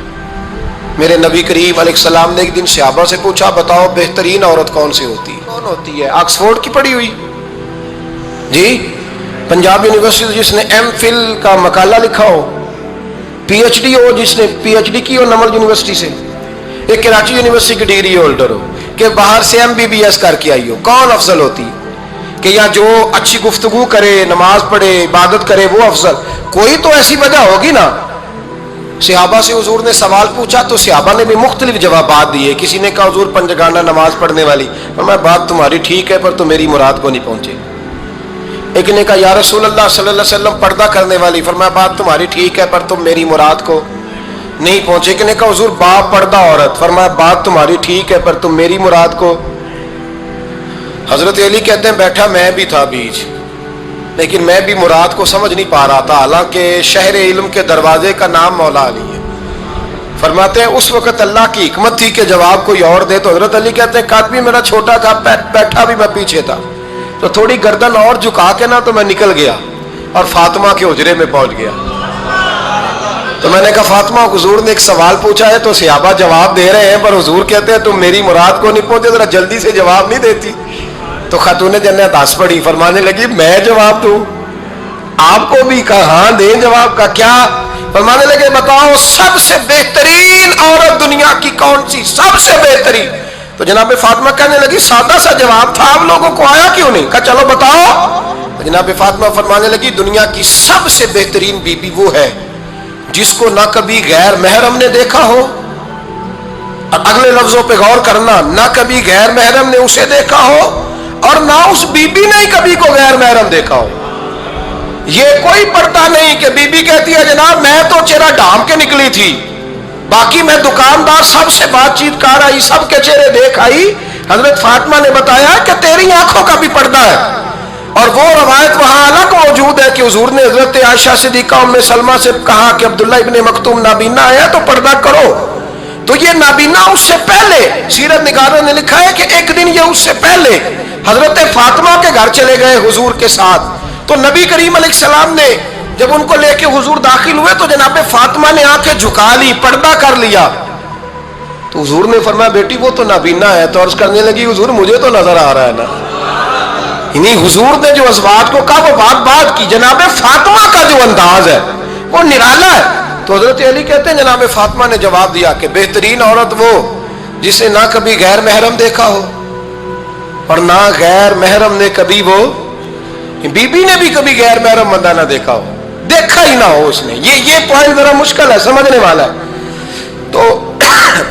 میرے نبی کریم علیہ السلام نے ایک دن صحابہ سے پوچھا بتاؤ بہترین عورت کون سی ہوتی ہے؟ کون ہوتی ہے؟ آکسفورڈ کی پڑھی ہوئی جی، پنجاب یونیورسٹی جس نے ایم فل کا مقالہ لکھا ہو، پی ایچ ڈی ہو جس نے پی ایچ ڈی کی ہو نمل یونیورسٹی سے، ایک کراچی یونیورسٹی کی ڈگری ہولڈر ہو، کہ باہر سے ایم بی بی ایس کر کے آئی ہو، کون افضل ہوتی؟ کہ یا جو اچھی گفتگو کرے، نماز پڑھے، عبادت کرے وہ افضل؟ کوئی تو ایسی وجہ ہوگی نا. صحابہ سے حضور نے سوال پوچھا تو صحابہ نے بھی مختلف جوابات دیے. کسی نے کہا حضور پنجگانہ نماز پڑھنے والی. فرمایا بات تمہاری ٹھیک ہے پر تم میری مراد کو نہیں پہنچے. ایک نے کہا یا رسول اللہ صلی اللہ علیہ وسلم پردہ کرنے والی. فرمایا بات تمہاری ٹھیک ہے پر تم میری مراد کو نہیں پہنچے. ایک نے کہا حضور باپ پردہ عورت. فرمایا بات تمہاری ٹھیک ہے پر تم میری مراد کو. حضرت علی کہتے ہیں بیٹھا میں بھی تھا بیچ، لیکن میں بھی مراد کو سمجھ نہیں پا رہا تھا، حالانکہ شہر علم کے دروازے کا نام مولا علی ہے. فرماتے ہیں اس وقت اللہ کی حکمت تھی کہ جواب کوئی اور دے. تو حضرت علی کہتے ہیں قد بھی میرا چھوٹا تھا، بیٹھا بھی میں پیچھے تھا، تو تھوڑی گردن اور جھکا کے نا تو میں نکل گیا اور فاطمہ کے حجرے میں پہنچ گیا. تو میں نے کہا فاطمہ حضور نے ایک سوال پوچھا ہے تو صحابہ جواب دے رہے ہیں، پر حضور کہتے ہیں تم میری مراد کو نہیں پہنچے، ذرا جلدی سے جواب نہیں دیتی. تو خاتون جنت ہنس پڑی، فرمانے لگی میں جواب دوں؟ آپ کو بھی کہا ہاں دیں جواب کا. کیا؟ فرمانے لگے بتاؤ سب سے بہترین عورت دنیا کی کون سی؟ سب سے بہترین. تو جناب فاطمہ کہنے لگی سادہ سا جواب تھا، آپ لوگوں کو آیا کیوں نہیں؟ کہا چلو بتاؤ. تو جناب فاطمہ فرمانے لگی دنیا کی سب سے بہترین بی بی وہ ہے جس کو نہ کبھی غیر محرم نے دیکھا ہو، اور اگلے لفظوں پہ غور کرنا، نہ کبھی غیر محرم نے اسے دیکھا ہو اور نہ اس بی بی نے کبھی کو غیر محرم دیکھا ہو. یہ کوئی پڑتا نہیں کہ بی بی کہتی ہے جناب میں تو چہرہ ڈھام کے نکلی تھی، باقی میں دکاندار سب سے بات چیت کر آئی، سب کے چہرے دیکھ آئی. حضرت فاطمہ نے بتایا کہ تیری آنکھوں کا بھی پردہ ہے. اور وہ روایت وہاں الگ موجود ہے کہ حضور نے حضرت عائشہ صدیقہ ام سلمہ سے کہا کہ عبداللہ ابن مکتوم نابینا آیا تو پردہ کرو. تو یہ نابینا اس سے پہلے سیرت نگاروں نے لکھا ہے کہ ایک دن یہ اس سے پہلے حضرت فاطمہ کے گھر چلے گئے حضور کے ساتھ. تو نبی کریم علیہ السلام نے جب ان کو لے کے حضور داخل ہوئے تو جناب فاطمہ نے آنکھیں جھکا لی، پردہ کر لیا. تو حضور نے فرمایا بیٹی وہ تو نابینا ہے. تو عرض کرنے لگی حضور مجھے تو نظر آ رہا ہے نا. یعنی حضور نے جو ازواج کو کہا وہ بات کی. جناب فاطمہ کا جو انداز ہے وہ نرالا ہے. تو حضرت علی کہتے ہیں جناب فاطمہ نے جواب دیا کہ بہترین عورت وہ جسے نہ کبھی غیر محرم دیکھا ہو اور نہ غیر محرم نے کبھی، وہ بی بی نے بھی کبھی غیر محرم بندہ نہ دیکھا ہو، دیکھا ہی نہ ہو اس نے. یہ پوائنٹ ذرا مشکل ہے، سمجھنے والا ہے. تو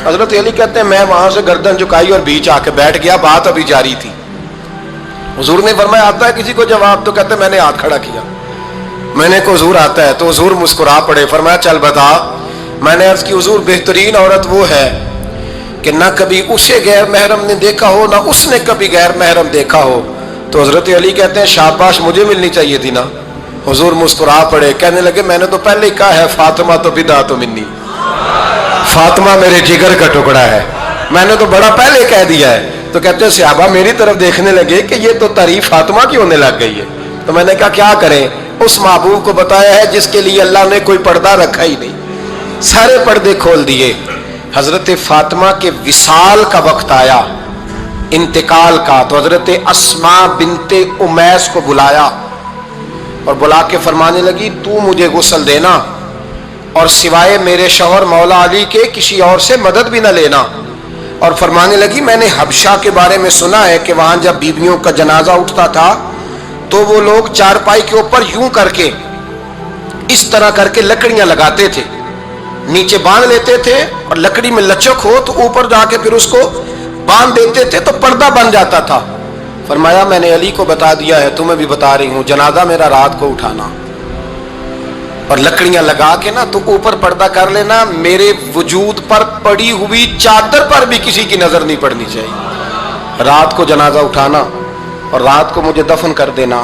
حضرت علی کہتے ہیں میں وہاں سے گردن جھکائی اور بیچ آ کے بیٹھ گیا، بات ابھی جاری تھی. حضور نے فرمایا آتا ہے کسی کو جواب؟ تو کہتے ہیں میں نے ہاتھ کھڑا کیا. میں نے کو حضور آتا ہے. تو حضور مسکرا پڑے، فرمایا چل بتا. میں نے عرض کی حضور بہترین عورت وہ ہے کہ نہ کبھی اسے غیر محرم نے دیکھا ہو نہ اس نے کبھی غیر محرم دیکھا ہو. تو حضرت علی کہتے ہیں شاباش مجھے ملنی چاہیے تھی نا. حضور مسکرا پڑے، کہنے لگے میں نے تو پہلے ہی کہا ہے فاطمہ تو بدعت منی، فاطمہ میرے جگر کا ٹکڑا ہے، میں نے تو بڑا پہلے کہہ دیا ہے. تو کہتے ہیں صحابہ میری طرف دیکھنے لگے کہ یہ تو تعریف فاطمہ کی ہونے لگ گئی ہے. تو میں نے کہا کیا کریں؟ اس محبوب کو بتایا ہے جس کے لیے اللہ نے کوئی پردہ رکھا ہی نہیں، سارے پردے کھول دیے. حضرت فاطمہ کے وصال کا وقت آیا، انتقال کا. تو حضرت اسماء بنت امیس کو بلایا اور بلا کے فرمانے لگی تو مجھے غسل دینا اور سوائے میرے شوہر مولا علی کے کسی اور سے مدد بھی نہ لینا. اور فرمانے لگی میں نے حبشہ کے بارے میں سنا ہے کہ وہاں جب بیویوں کا جنازہ اٹھتا تھا تو وہ لوگ چارپائی کے اوپر یوں کر کے اس طرح کر کے لکڑیاں لگاتے تھے، نیچے باندھ لیتے تھے اور لکڑی میں لچک ہو تو اوپر جا کے پھر اس کو باندھ دیتے تھے تو پردہ بن جاتا تھا. فرمایا میں نے علی کو بتا دیا ہے، تمہیں بھی بتا رہی ہوں، جنازہ میرا رات کو اٹھانا اور لکڑیاں لگا کے نا تو اوپر پردہ کر لینا، میرے وجود پر پڑی ہوئی چادر پر بھی کسی کی نظر نہیں پڑنی چاہیے. رات کو جنازہ اٹھانا اور رات کو مجھے دفن کر دینا.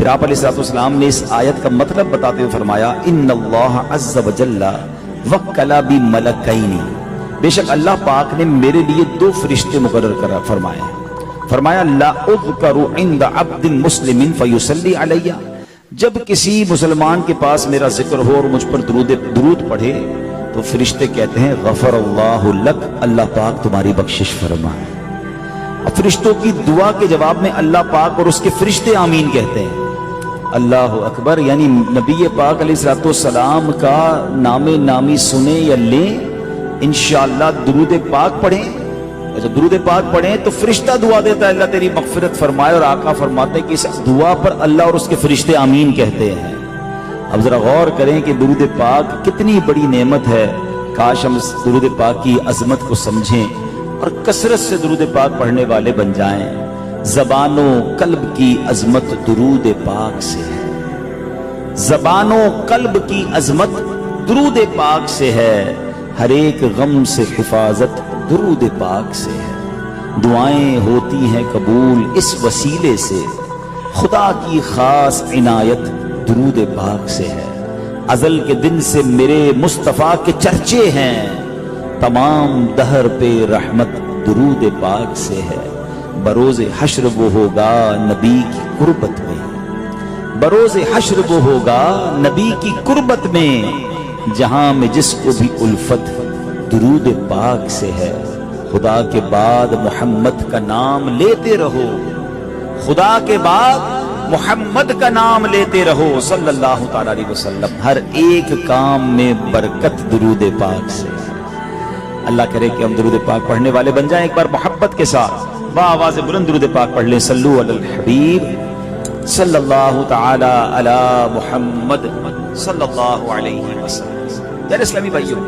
پھر آپ علیہ السلام نے اس آیت کا مطلب بتاتے ہوئے فرمایا ان اللہ عز وجل وکل بملکین، بے شک اللہ پاک نے میرے لیے 2 فرشتے مقرر کرا فرمایا لا اذکر عند عبد مسلم فیصلی علی، جب کسی مسلمان کے پاس میرا ذکر ہو اور مجھ پر درود پڑھے تو فرشتے کہتے ہیں غفر اللہ لک، اللہ پاک تمہاری بخشش فرمائے۔ اب فرشتوں کی دعا کے جواب میں اللہ پاک اور اس کے فرشتے آمین کہتے ہیں۔ اللہ اکبر، یعنی نبی پاک علیہ السلام کا نام نامی سنیں یا لیں، انشاءاللہ درود پاک پڑھیں، جب درود پاک پڑھیں تو فرشتہ دعا دیتا ہے اللہ تیری مغفرت فرمائے، اور آقا فرماتے ہیں کہ اس دعا پر اللہ اور اس کے فرشتے آمین کہتے ہیں۔ اب ذرا غور کریں کہ درود پاک کتنی بڑی نعمت ہے، کاش ہم اس درود پاک کی عظمت کو سمجھیں اور کثرت سے درود پاک پڑھنے والے بن جائیں۔ زبان و قلب کی عظمت درود پاک سے ہے، زبان و قلب کی عظمت درود پاک سے ہے، ہر ایک غم سے حفاظت درود پاک سے ہے، دعائیں ہوتی ہیں قبول اس وسیلے سے، خدا کی خاص عنایت درود پاک سے ہے، ازل کے دن سے میرے مصطفیٰ کے چرچے ہیں، تمام دہر پہ رحمت درود پاک سے ہے، بروز حشر وہ ہوگا نبی کی قربت میں، بروز حشر وہ ہوگا نبی کی قربت میں، جہاں میں جس کو بھی الفت درود پاک سے ہے، خدا کے بعد محمد کا نام لیتے رہو، خدا کے بعد محمد کا نام لیتے رہو صلی اللہ تعالی علیہ وسلم، ہر ایک کام میں برکت درود پاک سے ہے۔ اللہ کرے کہ ہم درود پاک پڑھنے والے بن جائیں۔ ایک بار محبت کے ساتھ بآواز بلند درود پاک پڑھ لیں، صلو علی الحبیب صلی اللہ تعالی علی محمد صلی اللہ علیہ وسلم۔ پیارے اسلامی بھائیوں،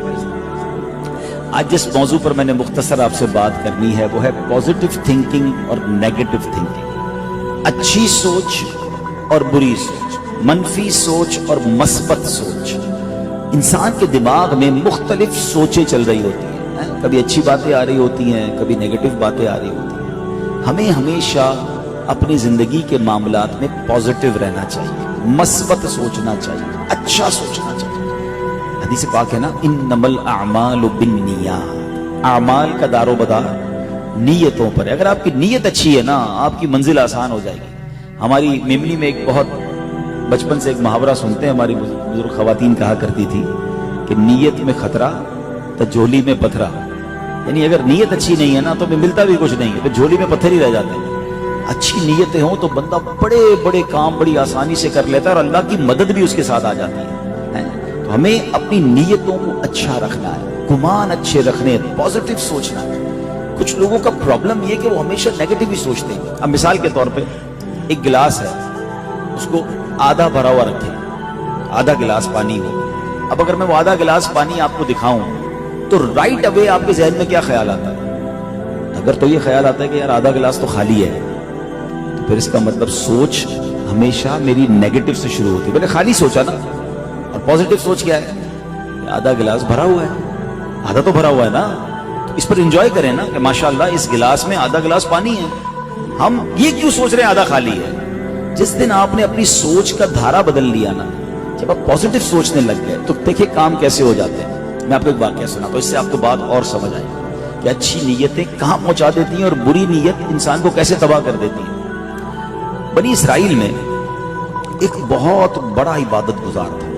آج جس موضوع پر میں نے مختصر آپ سے بات کرنی ہے وہ ہے پازیٹیو تھنکنگ اور نیگیٹو تھنکنگ، اچھی سوچ اور بری سوچ، منفی سوچ اور مثبت سوچ۔ انسان کے دماغ میں مختلف سوچیں چل رہی ہوتی ہیں، کبھی اچھی باتیں آ رہی ہوتی ہیں، کبھی نیگیٹو باتیں آ رہی ہوتی ہیں۔ ہمیں ہمیشہ اپنی زندگی کے معاملات میں پازیٹیو رہنا چاہیے، مثبت سوچنا چاہیے، اچھا سوچنا چاہیے۔ حدیث پاک ہے نا، انما الاعمال بالنیات، اعمال کا دار و بدار نیتوں پر ہے۔ اگر آپ کی نیت اچھی ہے نا، آپ کی منزل آسان ہو جائے گی۔ ہماری میملی میں ایک بہت بچپن سے ایک محاورہ سنتے ہیں، ہماری بزرگ خواتین کہا کرتی تھی کہ نیت میں خطرہ تو جھولی میں پتھرا، یعنی اگر نیت اچھی نہیں ہے نا تو ملتا بھی کچھ نہیں ہے، پھر جھولی میں پتھر ہی رہ جاتے ہیں۔ اچھی نیتیں ہوں تو بندہ بڑے بڑے کام بڑی آسانی سے کر لیتا ہے اور اللہ کی مدد بھی اس کے ساتھ آ جاتی ہے۔ تو ہمیں اپنی نیتوں کو اچھا رکھنا ہے، گمان اچھے رکھنے، پازیٹیو سوچنا ہے۔ کچھ لوگوں کا پرابلم یہ کہ وہ ہمیشہ نیگیٹو ہی سوچتے ہیں۔ اب مثال کے طور پہ ایک گلاس ہے، اس کو آدھا بھرا ہوا رکھے، آدھا گلاس پانی ہو۔ اب اگر میں وہ آدھا گلاس پانی آپ کو دکھاؤں تو رائٹ اوے آپ کے ذہن میں کیا خیال آتا ہے؟ اگر تو یہ خیال آتا ہے کہ یار آدھا گلاس تو خالی ہے، تو پھر اس کا مطلب سوچ ہمیشہ میری نیگیٹو سے شروع ہوتی ہے۔ میں نے خالی سوچا نا، اور پازیٹیو سوچ کیا ہے؟ آدھا گلاس بھرا ہوا ہے، آدھا تو بھرا ہوا ہے نا، تو اس پر انجوائے کریں نا کہ ماشاءاللہ اس گلاس میں آدھا گلاس پانی ہے۔ ہم یہ کیوں سوچ رہے ہیں آدھا خالی ہے؟ جس دن آپ نے اپنی سوچ کا دھارا بدل لیا نا، جب آپ پازیٹیو سوچنے لگ گئے تو دیکھیں کام کیسے ہو جاتے ہیں۔ میں آپ کو ایک واقعہ سنا تو اس سے آپ کو بات اور سمجھ آئے کہ اچھی نیتیں کہاں پہنچا دیتی ہیں اور بری نیت انسان کو کیسے تباہ کر دیتی ہے۔ بنی اسرائیل میں ایک بہت بڑا عبادت گزار تھا،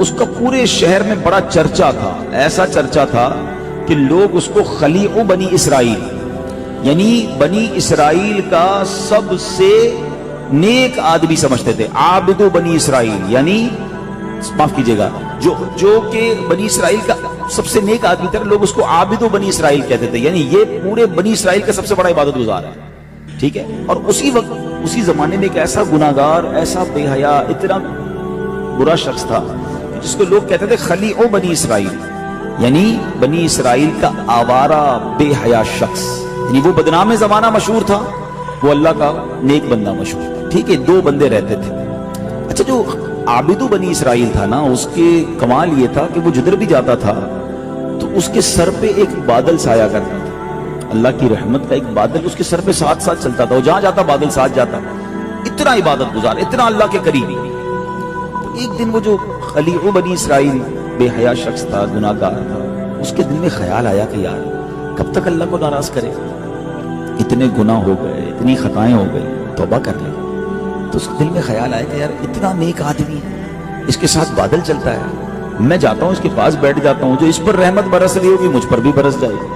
اس کا پورے شہر میں بڑا چرچا تھا، ایسا چرچا تھا کہ لوگ اس کو خلیع بنی اسرائیل، یعنی بنی اسرائیل کا سب سے نیک آدمی سمجھتے تھے۔ عابد بنی اسرائیل، یعنی معاف کیجئے گا، جو کہ بنی اسرائیل کا سب سے نیک آدمی تھا، لوگ اس کو عابد بنی اسرائیل کہتے تھے، یعنی یہ پورے بنی اسرائیل کا سب سے بڑا عبادت گزار ہے، ٹھیک ہے۔ اور اسی وقت اسی زمانے میں ایک ایسا گناہگار، ایسا بے حیا، اتنا برا شخص تھا جس کو لوگ کہتے تھے خلیع بنی اسرائیل، یعنی بنی اسرائیل کا آوارہ بے حیا شخص، یعنی وہ بدنام زمانہ مشہور تھا، وہ اللہ کا نیک بندہ مشہور تھا، ٹھیک ہے۔ دو بندے رہتے تھے۔ اچھا، جو عابدو بنی اسرائیل تھا نا، اس کے کمال یہ تھا کہ وہ جدھر بھی جاتا تھا تو اس کے سر پہ ایک بادل سایہ کرتا تھا، اللہ کی رحمت کا ایک بادل اس کے سر پہ ساتھ ساتھ چلتا تھا، وہ جہاں جاتا بادل ساتھ جاتا۔ اتنا عبادت گزار, اتنا اللہ کے قریبی. تو ایک دن وہ جو خلیع بنی اسرائیل بے حیا شخص تھا, گناہگار تھا, اس کے دل میں خیال آیا کہ یار کب تک اللہ کو ناراض کرے, اتنے گناہ ہو گئے, اتنی خطائیں ہو گئی, توبہ کر لے. تو اس کے دل میں خیال آیا کہ یار اتنا نیک آدمی ہے, اس کے ساتھ بادل چلتا ہے, میں جاتا ہوں اس کے پاس بیٹھ جاتا ہوں, جو اس پر رحمت برس رہی ہوگی مجھ پر بھی برس جائے گی.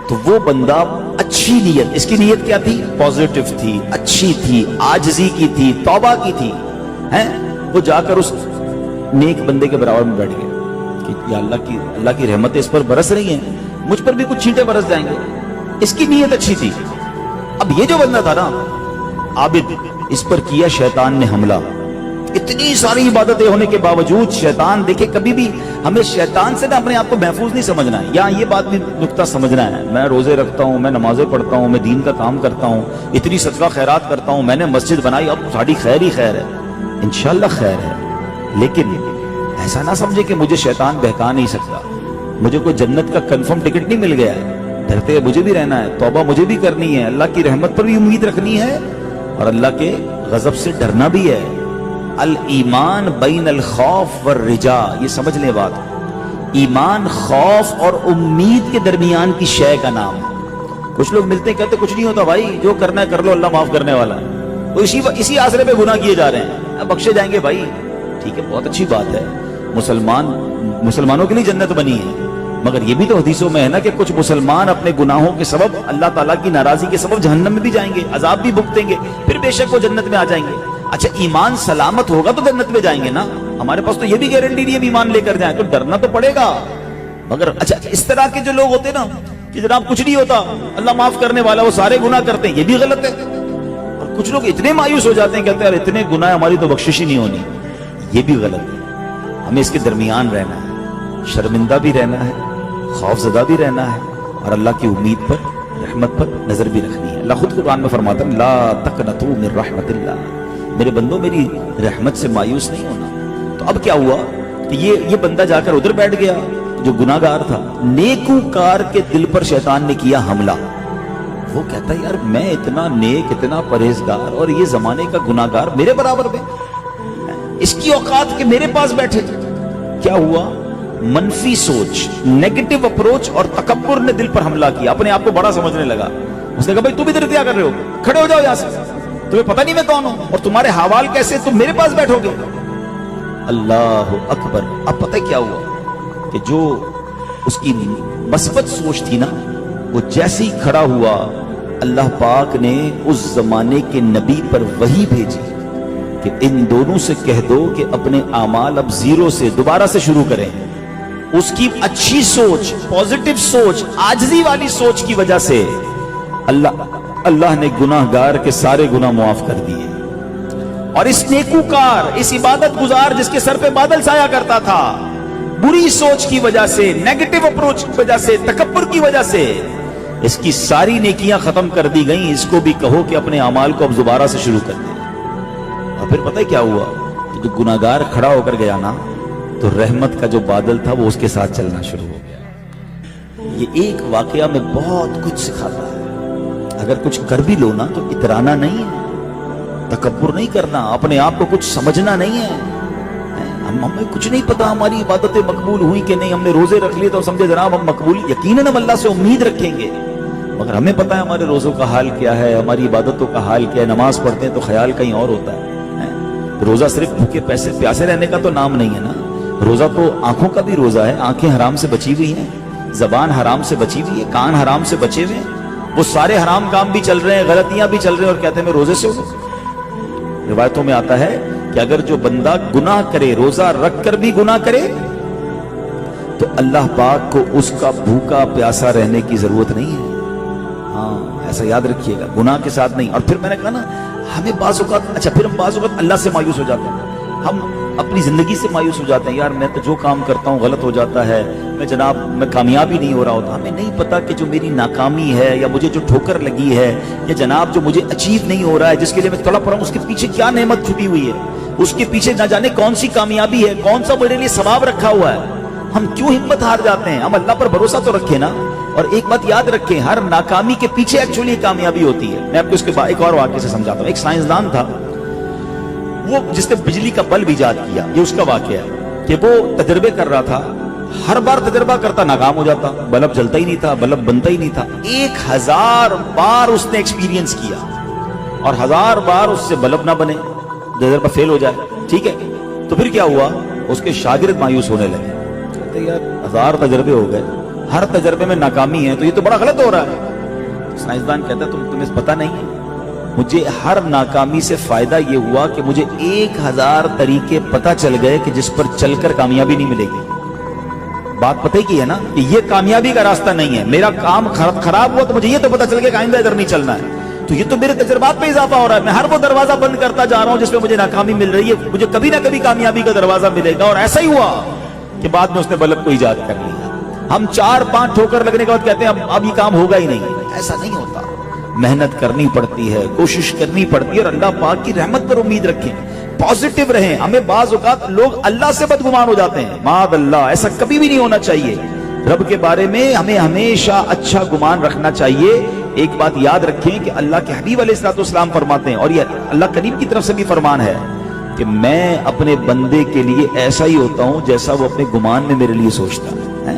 تو وہ بندہ اچھی نیت, اس کی نیت کیا تھی؟ پازیٹو تھی, اچھی تھی, عاجزی کی تھی, توبہ کی تھی, ہیں وہ جا کر اس نیک بندے کے برابر میں بیٹھ گئے کہ یا اللہ کی رحمتیں اس پر برس رہی ہیں, مجھ پر بھی کچھ چھینٹے برس جائیں گے. اس کی نیت اچھی تھی. اب یہ جو بندہ تھا نا عابد, اس پر کیا شیطان نے حملہ. اتنی ساری عبادتیں ہونے کے باوجود شیطان, دیکھیں کبھی بھی ہمیں شیطان سے نا اپنے آپ کو محفوظ نہیں سمجھنا ہے. یا یہ بات بھی نقطہ سمجھنا ہے, میں روزے رکھتا ہوں, میں نمازیں پڑھتا ہوں, میں دین کا کام کرتا ہوں, اتنی صدقہ خیرات کرتا ہوں, میں نے مسجد بنائی, اب ساری خیر ہی خیر ہے. انشاءاللہ خیر ہے, لیکن ایسا نہ سمجھے کہ مجھے شیطان بہکا نہیں سکتا, مجھے کوئی جنت کا کنفرم ٹکٹ نہیں مل گیا ہے. ڈرتے مجھے بھی رہنا ہے, توبہ مجھے بھی کرنی ہے, اللہ کی رحمت پر بھی امید رکھنی ہے, اور اللہ کے غضب سے ڈرنا بھی ہے. الایمان بین الخوف والرجا, یہ سمجھ لیں بات. ایمان خوف اور امید کے درمیان کی شے کا نام ہے. کچھ لوگ ملتے ہیں کہتے کچھ نہیں ہوتا بھائی, جو کرنا ہے کر لو, اللہ معاف کرنے والا ہے. وہ اسی آسرے پہ گناہ کیے جا رہے ہیں, بخشے جائیں گے بھائی. ٹھیک ہے, بہت اچھی بات ہے, مسلمانوں کے لیے جنت بنی ہے, مگر یہ بھی تو حدیثوں میں ہے نا کہ کچھ مسلمان اپنے گناہوں کے سبب اللہ تعالیٰ کی ناراضی کے سبب جہنم میں بھی جائیں گے, عذاب بھی بھگتیں گے, پھر بے شک وہ جنت میں آ جائیں گے. اچھا ایمان سلامت ہوگا تو جنت میں جائیں گے نا, ہمارے پاس تو یہ بھی گارنٹی نہیں ہے ایمان لے کر جائیں, تو ڈرنا تو پڑے گا. مگر اچھا اس طرح کے جو لوگ ہوتے ہیں نا کہ جناب کچھ نہیں ہوتا, اللہ معاف کرنے والا, وہ سارے گناہ کرتے ہیں, یہ بھی غلط ہے. اور کچھ لوگ اتنے مایوس ہو جاتے ہیں, کہتے ہیں یار اتنے گناہ ہماری تو بخشش ہی نہیں ہونی, یہ بھی غلط ہے. ہمیں اس کے درمیان رہنا ہے, شرمندہ بھی رہنا ہے, خوف زدہ بھی رہنا ہے, اور اللہ کی امید پر, رحمت پر نظر بھی رکھنی ہے. اللہ خود قرآن میں فرماتا ہے لا تقنطوا من رحمت اللہ, میرے بندوں میری رحمت سے مایوس نہیں ہونا. تو اب کیا ہوا کہ یہ بندہ جا کر ادھر بیٹھ گیا جو گناہگار تھا. نیکوکار کے دل پر شیطان نے کیا حملہ. وہ کہتا ہے یار میں اتنا نیک, اتنا پرہیزگار, اور یہ زمانے کا گناہگار میرے برابر میں, اس کی اوقات کہ میرے پاس بیٹھے. کیا ہوا؟ منفی سوچ, نیگیٹو اپروچ اور تکبر نے دل پر حملہ کیا, اپنے آپ کو بڑا سمجھنے لگا. اس نے کہا بھائی تم ادھر کیا کر رہے ہو, کھڑے ہو جاؤ یہاں سے, تمہیں پتہ نہیں میں کون ہوں, اور تمہارے حوال کیسے, تم میرے پاس بیٹھو گے. اللہ اکبر. اب پتہ کیا ہوا کہ جو اس کی مثبت سوچ تھی نا, وہ جیسے ہی کھڑا ہوا, اللہ پاک نے اس زمانے کے نبی پر وحی بھیجی کہ ان دونوں سے کہہ دو کہ اپنے اعمال اب زیرو سے دوبارہ سے شروع کریں. اس کی اچھی سوچ, پازیٹو سوچ, عاجزی والی سوچ کی وجہ سے اللہ نے گناہگار کے سارے گناہ معاف کر دیے. اور اس نیکوکار, اس عبادت گزار جس کے سر پہ بادل سایہ کرتا تھا, بری سوچ کی وجہ سے, نیگیٹو اپروچ کی وجہ سے, تکبر کی وجہ سے اس کی ساری نیکیاں ختم کر دی گئیں. اس کو بھی کہو کہ اپنے اعمال کو اب دوبارہ سے شروع کر دے. اور پھر پتہ کیا ہوا, جو گناہگار کھڑا ہو کر گیا نا, تو رحمت کا جو بادل تھا وہ اس کے ساتھ چلنا شروع ہو گیا. یہ ایک واقعہ میں بہت کچھ سکھاتا ہے. اگر کچھ کر بھی لو نا تو اترانا نہیں ہے, تکبر نہیں کرنا, اپنے آپ کو کچھ سمجھنا نہیں ہے. ہمیں کچھ نہیں پتا ہماری عبادتیں مقبول ہوئی کہ نہیں, ہم نے روزے رکھ لیے تو سمجھے جناب ہم مقبول, یقیناً ہم اللہ سے امید رکھیں گے, مگر ہمیں پتا ہے ہمارے روزوں کا حال کیا ہے, ہماری عبادتوں کا حال کیا ہے. نماز پڑھتے ہیں تو خیال کہیں اور ہوتا ہے. روزہ صرف بھوکے پیاسے رہنے کا تو نام نہیں ہے نا, روزہ تو آنکھوں کا بھی روزہ ہے. آنکھیں حرام سے بچی ہوئی ہیں, زبان حرام سے بچی ہوئی ہے, کان حرام سے بچے ہوئے ہیں, وہ سارے حرام کام بھی چل رہے ہیں, غلطیاں بھی چل رہے ہیں, اور کہتے ہیں میں روزے سے ہوں. روایتوں میں آتا ہے کہ اگر جو بندہ گناہ کرے, روزہ رکھ کر بھی گناہ کرے, تو اللہ پاک کو اس کا بھوکا پیاسا رہنے کی ضرورت نہیں ہے. ہاں ایسا یاد رکھیے گا, گناہ کے ساتھ نہیں. اور پھر میں نے کہا نا, ہمیں بعض اوقات, اچھا پھر ہم بعض اوقات اللہ سے مایوس ہو جاتے ہیں, ہم اپنی زندگی سے مایوس ہو جاتے ہیں. یار میں تو جو کام کرتا ہوں غلط ہو جاتا ہے, میں کامیاب ہی نہیں ہو رہا ہوتا. ہمیں نہیں پتا کہ جو میری ناکامی ہے, یا مجھے جو ٹھوکر لگی ہے, یا جناب جو مجھے اچیو نہیں ہو رہا ہے, جس کے لیے میں تڑپ رہا ہوں, اس کے پیچھے کیا نعمت چھپی ہوئی ہے, اس کے پیچھے نہ جانے کون سی کامیابی ہے, کون سا میرے لیے ثواب رکھا ہوا ہے. ہم کیوں ہمت ہار جاتے ہیں؟ ہم اللہ پر بھروسہ تو رکھیں نا. اور ایک بات یاد رکھیں, ہر ناکامی کے پیچھے ایکچولی کامیابی ہوتی ہے. میں آپ کو اس کے ایک اور واقعے سے سمجھاتا ہوں. ایک سائنسدان تھا, وہ جس نے بجلی کا بلب ایجاد کیا، یہ اس کا واقعہ ہے کہ وہ تجربے کر رہا تھا، ہر بار تجربہ کرتا ناکام ہو جاتا، بلب جلتا ہی نہیں تھا، بلب بنتا ہی نہیں تھا۔ 1000 بار اس نے ایکسپیرینس کیا اور 1000 بار اس سے بلب نہ بنے، تجربہ فیل ہو جائے، ٹھیک ہے۔ تو پھر کیا ہوا، اس کے شاگرد مایوس ہونے لگے، کہتے یار 1000 تجربے ہو گئے، ہر تجربے میں ناکامی ہے، تو یہ تو بڑا غلط ہو رہا ہے۔ سائنسدان کہتا ہے تمہیں پتہ نہیں ہے، مجھے ہر ناکامی سے فائدہ یہ ہوا کہ مجھے 1000 طریقے پتہ چل گئے کہ جس پر چل کر کامیابی نہیں ملے گی۔ بات پتہ ہی کی ہے نا کہ یہ کامیابی کا راستہ نہیں ہے، میرا کام خراب ہوا تو مجھے یہ تو پتہ چل گیا کہ آئندہ ادھر نہیں چلنا ہے، تو یہ تو میرے تجربات میں اضافہ ہو رہا ہے، میں ہر وہ دروازہ بند کرتا جا رہا ہوں جس پہ مجھے ناکامی مل رہی ہے، مجھے کبھی نہ کبھی کامیابی کا دروازہ ملے گا۔ اور ایسا ہی ہوا کہ بعد میں اس نے بلب کو ایجاد کر لیا۔ ہم 4-5 ٹھوکر لگنے کے بعد کہتے ہیں اب یہ کام ہوگا ہی نہیں، ایسا نہیں ہوتا، محنت کرنی پڑتی ہے، کوشش کرنی پڑتی ہے، اور اللہ پاک کی رحمت پر امید رکھیں، پازیٹیو رہیں۔ ہمیں بعض اوقات لوگ اللہ سے بدگمان ہو جاتے ہیں، معاذ اللہ، ایسا کبھی بھی نہیں ہونا چاہیے۔ رب کے بارے میں ہمیں ہمیشہ اچھا گمان رکھنا چاہیے۔ ایک بات یاد رکھیں کہ اللہ کے حبیب علیہ الصلوۃ والسلام فرماتے ہیں، اور یہ اللہ کریم کی طرف سے بھی فرمان ہے کہ میں اپنے بندے کے لیے ایسا ہی ہوتا ہوں جیسا وہ اپنے گمان میں میرے لیے سوچتا ہے،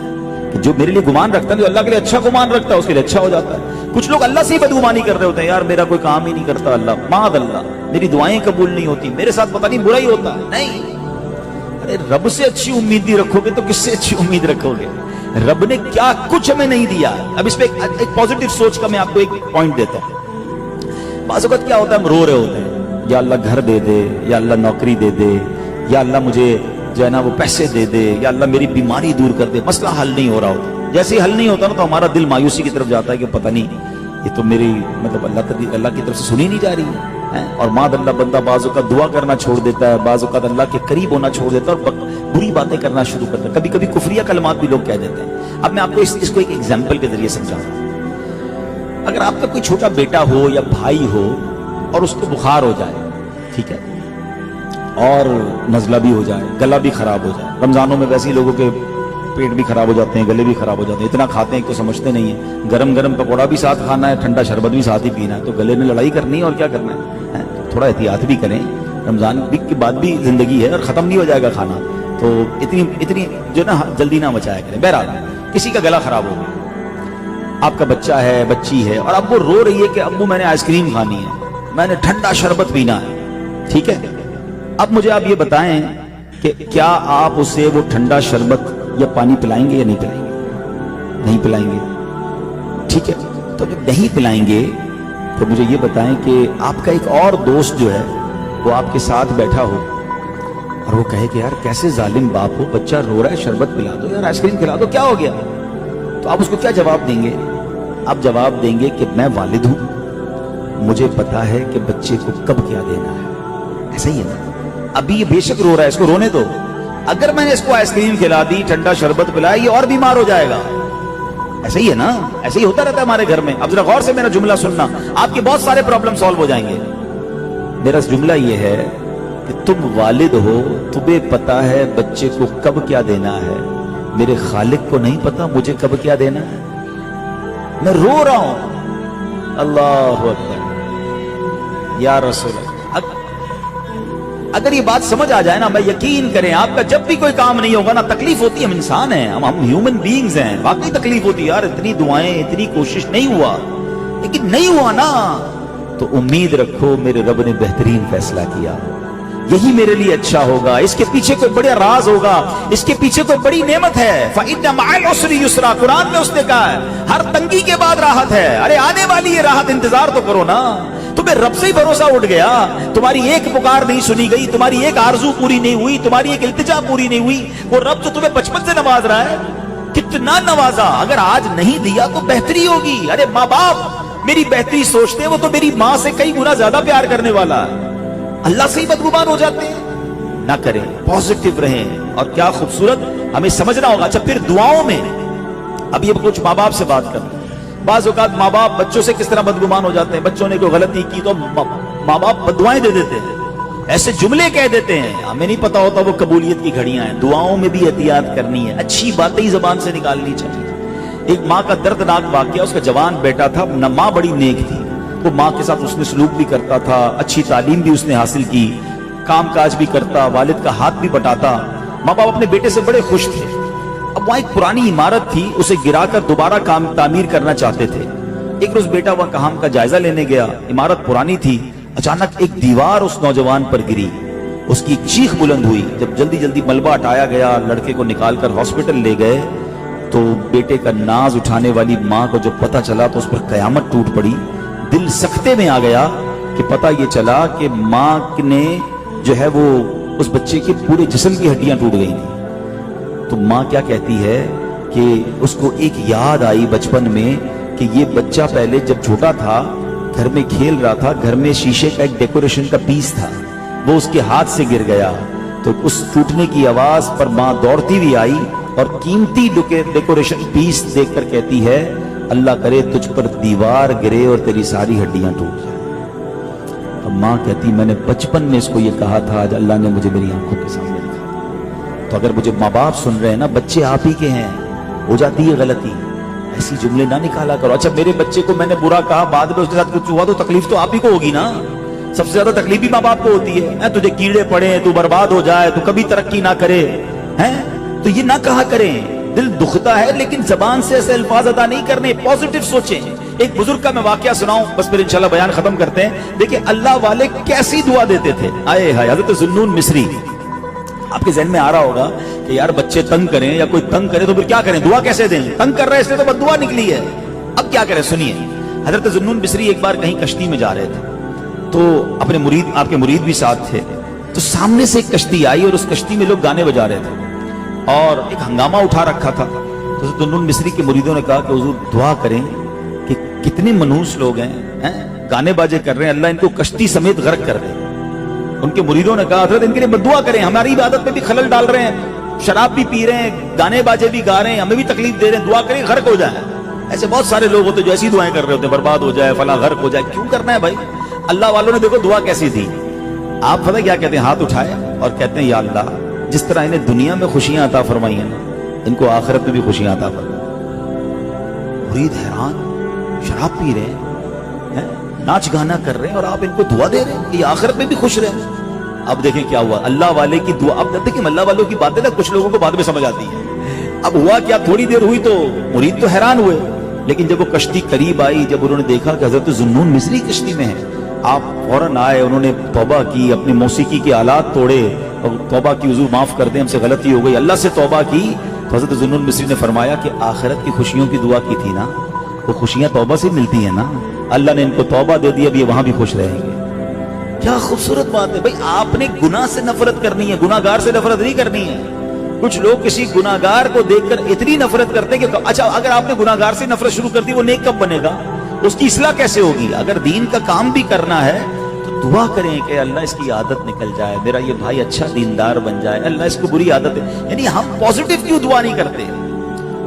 کہ جو میرے لیے گمان رکھتا ہے، جو اللہ کے لیے اچھا گمان رکھتا ہے اس کے لیے اچھا ہو جاتا ہے۔ کچھ لوگ اللہ سے ہی بدگمانی کر رہے ہوتے ہیں، یار میرا کوئی کام ہی نہیں کرتا اللہ، معاذ اللہ، میری دعائیں قبول نہیں ہوتی، میرے ساتھ پتہ نہیں برا ہی ہوتا ہے۔ نہیں، ارے رب سے اچھی امید نہیں رکھو گے تو کس سے اچھی امید رکھو گے؟ رب نے کیا کچھ ہمیں نہیں دیا۔ اب اس پہ ایک پازیٹیو سوچ کا میں آپ کو ایک پوائنٹ دیتا ہوں۔ بعض اوقات کیا ہوتا ہے، ہم رو رہے ہوتے ہیں، یا اللہ گھر دے دے، یا اللہ نوکری دے دے، یا اللہ مجھے جو ہے نا وہ پیسے دے دے، یا اللہ میری بیماری دور کر دے، مسئلہ حل نہیں ہو رہا ہوتا۔ جیسے ہی حل نہیں ہوتا نا تو ہمارا دل مایوسی کی طرف جاتا ہے کہ پتہ نہیں یہ تو میری مطلب اللہ کی طرف سے سنی نہیں جا رہی ہے۔ اور ماد اللہ بندہ بعض اوقات دعا کرنا چھوڑ دیتا ہے، بعض اوقات اللہ کے قریب ہونا چھوڑ دیتا ہے اور بری باتیں کرنا شروع کرتا ہے، کبھی کبھی کفریہ کلمات بھی لوگ کہہ دیتے ہیں۔ اب میں آپ کو اس کو ایک ایگزامپل کے ذریعے سمجھاؤں گا۔ اگر آپ کا کوئی چھوٹا بیٹا ہو یا بھائی ہو اور اس کو بخار ہو جائے، ٹھیک ہے، اور نزلہ بھی ہو جائے، گلا بھی خراب ہو جائے، رمضانوں میں ویسے ہی لوگوں کے پیٹ بھی خراب ہو جاتے ہیں، گلے بھی خراب ہو جاتے ہیں، اتنا کھاتے ہیں کہ سمجھتے نہیں ہیں، گرم گرم پکوڑا بھی ساتھ کھانا ہے، ٹھنڈا شربت بھی ساتھ ہی پینا ہے، تو گلے میں لڑائی کرنی ہے اور کیا کرنا ہے، تھوڑا احتیاط بھی کریں، رمضان کے بعد بھی زندگی ہے اور ختم نہیں ہو جائے گا کھانا، تو اتنی جو نا جلدی نہ مچایا کریں۔ بہرحال کسی کا گلا خراب ہو گیا، آپ کا بچہ ہے، بچی ہے، اور اب وہ رو رہی ہے کہ ابو میں نے آئس کریم کھانی ہے، میں نے ٹھنڈا شربت پینا ہے، ٹھیک ہے، اب مجھے آپ یہ بتائیں کہ کیا آپ اسے وہ ٹھنڈا شربت یا پانی پلائیں گے یا نہیں پلائیں گے؟ نہیں پلائیں گے، ٹھیک ہے۔ تو جب نہیں پلائیں گے تو مجھے یہ بتائیں کہ آپ کا ایک اور دوست جو ہے وہ آپ کے ساتھ بیٹھا ہو اور وہ کہے کہ یار کیسے ظالم باپ ہو، بچہ رو رہا ہے، شربت پلا دو، یار آئس کریم کھلا دو، کیا ہو گیا؟ تو آپ اس کو کیا جواب دیں گے؟ آپ جواب دیں گے کہ میں والد ہوں، مجھے پتا ہے کہ بچے کو کب کیا دینا ہے۔ ایسا ہی ہے نا، ابھی یہ بے شک رو رہا ہے، اس کو رونے دو، اگر میں نے اس کو آئس کریم کھلا دی، ٹھنڈا شربت پلایا، یہ اور بیمار ہو جائے گا۔ ایسا ہی ہے نا، ایسا ہی ہوتا رہتا ہے ہمارے گھر میں۔ اب ذرا غور سے میرا جملہ سننا، آپ کے بہت سارے پرابلم سالو ہو جائیں گے۔ میرا جملہ یہ ہے کہ تم والد ہو، تمہیں پتا ہے بچے کو کب کیا دینا ہے، میرے خالق کو نہیں پتا مجھے کب کیا دینا ہے۔ میں رو رہا ہوں، اللہ اکبر یا رسول اللہ۔ اگر یہ بات سمجھ آ جائے نا، میں یقین کریں آپ کا جب بھی کوئی کام نہیں ہوگا نا، تکلیف ہوتی ہے، ہم انسان ہیں، ہم ہیومن بینگز ہیں، واقعی تکلیف ہوتی ہے، یار اتنی دعائیں، اتنی کوشش، نہیں ہوا، لیکن نہیں ہوا نا، تو امید رکھو میرے رب نے بہترین فیصلہ کیا، یہی میرے لیے اچھا ہوگا، اس کے پیچھے کوئی بڑا راز ہوگا، اس کے پیچھے کوئی بڑی نعمت ہے۔ فَإِنَّ مَعَ الْعُسْرِ يُسْرًا، قرآن میں اس نے کہا ہے ہر تنگی کے بعد راحت ہے۔ ارے آنے والی یہ راحت، انتظار تو کرو نا۔ تمہیں رب سے ہی بھروسہ اٹھ گیا، تمہاری ایک پکار نہیں سنی گئی، تمہاری ایک آرزو پوری نہیں ہوئی، تمہاری ایک التجا پوری نہیں ہوئی، وہ رب جو تمہیں بچپن سے نواز رہا ہے، کتنا نوازا، اگر آج نہیں دیا تو بہتری ہوگی۔ ارے ماں باپ میری بہتری سوچتے ہیں، وہ تو میری ماں سے کئی گنا زیادہ پیار کرنے والا ہے، اللہ سے ہی بدگمان ہو جاتے ہیں۔ نہ کریں، پازیٹیو رہیں، اور کیا خوبصورت ہمیں سمجھنا ہوگا۔ اچھا پھر دعاؤں میں، اب یہ کچھ ماں باپ سے بات کرتے ہیں۔ بعض اوقات ماں باپ بچوں سے کس طرح بدگمان ہو جاتے ہیں، بچوں نے کوئی غلطی کی تو ماں باپ بددعائیں دے دیتے ہیں، ایسے جملے کہہ دیتے ہیں، ہمیں نہیں پتا ہوتا وہ قبولیت کی گھڑیاں ہیں۔ دعاؤں میں بھی احتیاط کرنی ہے، اچھی باتیں ہی زبان سے نکالنی چاہیے۔ ایک ماں کا دردناک واقعہ، اس کا جوان بیٹا تھا، ماں بڑی نیک تھی، وہ ماں کے ساتھ اس نے سلوک بھی کرتا تھا، اچھی تعلیم بھی اس نے حاصل کی، کام کاج بھی کرتا, والد کا ہاتھ بھی بٹاتا. ماں باپ اپنے بیٹے سے بڑے خوش تھے. اب وہاں ایک پرانی عمارت تھی, اسے گرا کر دوبارہ تعمیر کرنا چاہتے تھے. ایک روز بیٹا وہاں کام کا جائزہ لینے گیا, عمارت پرانی تھی. اچانک ایک دیوار اس نوجوان پر گری, اس کی ایک چیخ بلند ہوئی. جب جلدی جلدی ملبہ ہٹایا گیا, لڑکے کو نکال کر ہاسپٹل لے گئے, تو بیٹے کا ناز اٹھانے والی ماں کو جب پتہ چلا تو اس پر قیامت ٹوٹ پڑی. دل سختے میں آ گیا کہ پتہ یہ چلا کہ ماں نے جو ہے وہ اس بچے کے پورے جسم کی ہڈیاں ٹوٹ گئی تھیں. تو ماں کیا کہتی ہے کہ اس کو ایک یاد آئی بچپن میں کہ یہ بچہ پہلے جب چھوٹا تھا گھر میں کھیل رہا تھا, گھر میں شیشے کا ایک ڈیکوریشن کا پیس تھا, وہ اس کے ہاتھ سے گر گیا. تو اس ٹوٹنے کی آواز پر ماں دوڑتی ہوئی آئی اور قیمتی ڈیکوریشن پیس دیکھ کر کہتی ہے اللہ کرے تجھ پر دیوار گرے اور تیری ساری ہڈیاں ٹوٹ جائیں. اب ماں کہتی میں نے بچپن میں اس کو یہ کہا تھا, آج اللہ نے مجھے میری آنکھوں کے سامنے رکھا. تو اگر مجھے ماں باپ سن رہے ہیں نا, بچے آپ ہی کے ہیں, ہو جاتی ہے غلطی, ایسی جملے نہ نکالا کرو. اچھا میرے بچے کو میں نے برا کہا, بعد میں اس کے ساتھ کچھ ہوا تو تکلیف تو آپ ہی کو ہوگی نا. سب سے زیادہ تکلیف بھی ماں باپ کو ہوتی ہے. تجھے کیڑے پڑے, تو برباد ہو جائے, تو کبھی ترقی نہ کرے, تو یہ نہ کہا کریں. دل دکھتا ہے لیکن زبان سے ایسے الفاظ ادا نہیں کرنے, پازیٹو سوچیں. ایک بزرگ کا میں واقعہ سناؤں, بس پھر انشاءاللہ بیان ختم کرتے ہیں. دیکھیں اللہ والے کیسی دعا دیتے تھے. آئے ہائے, حضرت ذوالنون مصری. آپ کے ذہن میں آ رہا ہوگا کہ یار بچے تنگ کریں یا کوئی تنگ کرے تو پھر کیا کریں, دعا کیسے دیں؟ تنگ کر رہے اس لیے تو بد دعا نکلی ہے, اب کیا کریں؟ سنیے. حضرت ذوالنون مصری ایک بار کہیں کشتی میں جا رہے تھے, تو اپنے مرید, آپ کے مرید بھی ساتھ تھے. تو سامنے سے ایک کشتی آئی اور اس کشتی میں لوگ گانے بجا رہے تھے اور ایک ہنگامہ اٹھا رکھا تھا. تو ذوالنون مصری کے مریدوں نے کہا کہ حضور دعا کریں کہ کتنے منحوس لوگ ہیں, گانے باجے کر رہے ہیں, اللہ ان کو کشتی سمیت غرق کر دے. ان کے مریدوں نے کہا حضرت ان کے لیے بد دعا کریں, ہماری عبادت میں بھی خلل ڈال رہے ہیں, شراب بھی پی رہے ہیں, گانے باجے بھی گا رہے ہیں, ہمیں بھی تکلیف دے رہے ہیں, دعا کریں غرق ہو جائیں. ایسے بہت سارے لوگ ہوتے جو ایسی دعائیں کر رہے ہوتے, برباد ہو جائے, فلاں غرق ہو جائے. کیوں کرنا ہے بھائی؟ اللہ والوں نے دیکھو دعا کیسی تھی. آپ پتہ کیا کہتے ہیں, ہاتھ اٹھائے اور کہتے ہیں یا اللہ جس طرح انہیں دنیا میں خوشیاں عطا فرمائی ہیں نا, ان کو آخرت میں بھی خوشیاں عطا فرمائی. مرید حیران, شراب پی رہے ہیں, ناچ گانا کر رہے ہیں, اور آپ ان کو دعا دے رہے ہیں کہ یہ آخرت میں بھی خوش رہے. اب دیکھیں کیا ہوا, اللہ والے کی دعا. اب دیکھیں اللہ والوں کی باتیں نا کچھ لوگوں کو بعد میں سمجھ آتی ہیں. اب ہوا کیا, تھوڑی دیر ہوئی تو مرید تو حیران ہوئے, لیکن جب وہ کشتی قریب آئی, جب انہوں نے دیکھا کہ حضرت ذوالنون مصری کشتی میں ہے, آپ فوراً آئے, انہوں نے توبہ کی, اپنی موسیقی کے آلات توڑے اور توبہ کی, حضور معاف کر دیں ہم سے غلطی ہو گئی, اللہ سے توبہ کی. تو حضرت ذوالنون مصری نے فرمایا کہ آخرت کی خوشیوں کی دعا کی تھی نا, وہ خوشیاں توبہ سے ملتی ہیں نا, اللہ نے ان کو توبہ دے دی, اب یہ وہاں بھی خوش رہیں گے. کیا خوبصورت بات ہے بھائی. آپ نے گناہ سے نفرت کرنی ہے, گناہگار سے نفرت نہیں کرنی ہے. کچھ لوگ کسی گناہگار کو دیکھ کر اتنی نفرت کرتے ہیں کہ اچھا اگر آپ نے گناہگار سے نفرت شروع کر دی, وہ نیک کب بنے گا, اس کی اصلاح کیسے ہوگی؟ اگر دین کا کام بھی کرنا ہے تو دعا کریں کہ اللہ اس کی عادت نکل جائے, میرا یہ بھائی اچھا دیندار بن جائے, اللہ اس کو بری عادت ہے. یعنی ہم پازیٹو کیوں دعا نہیں کرتے؟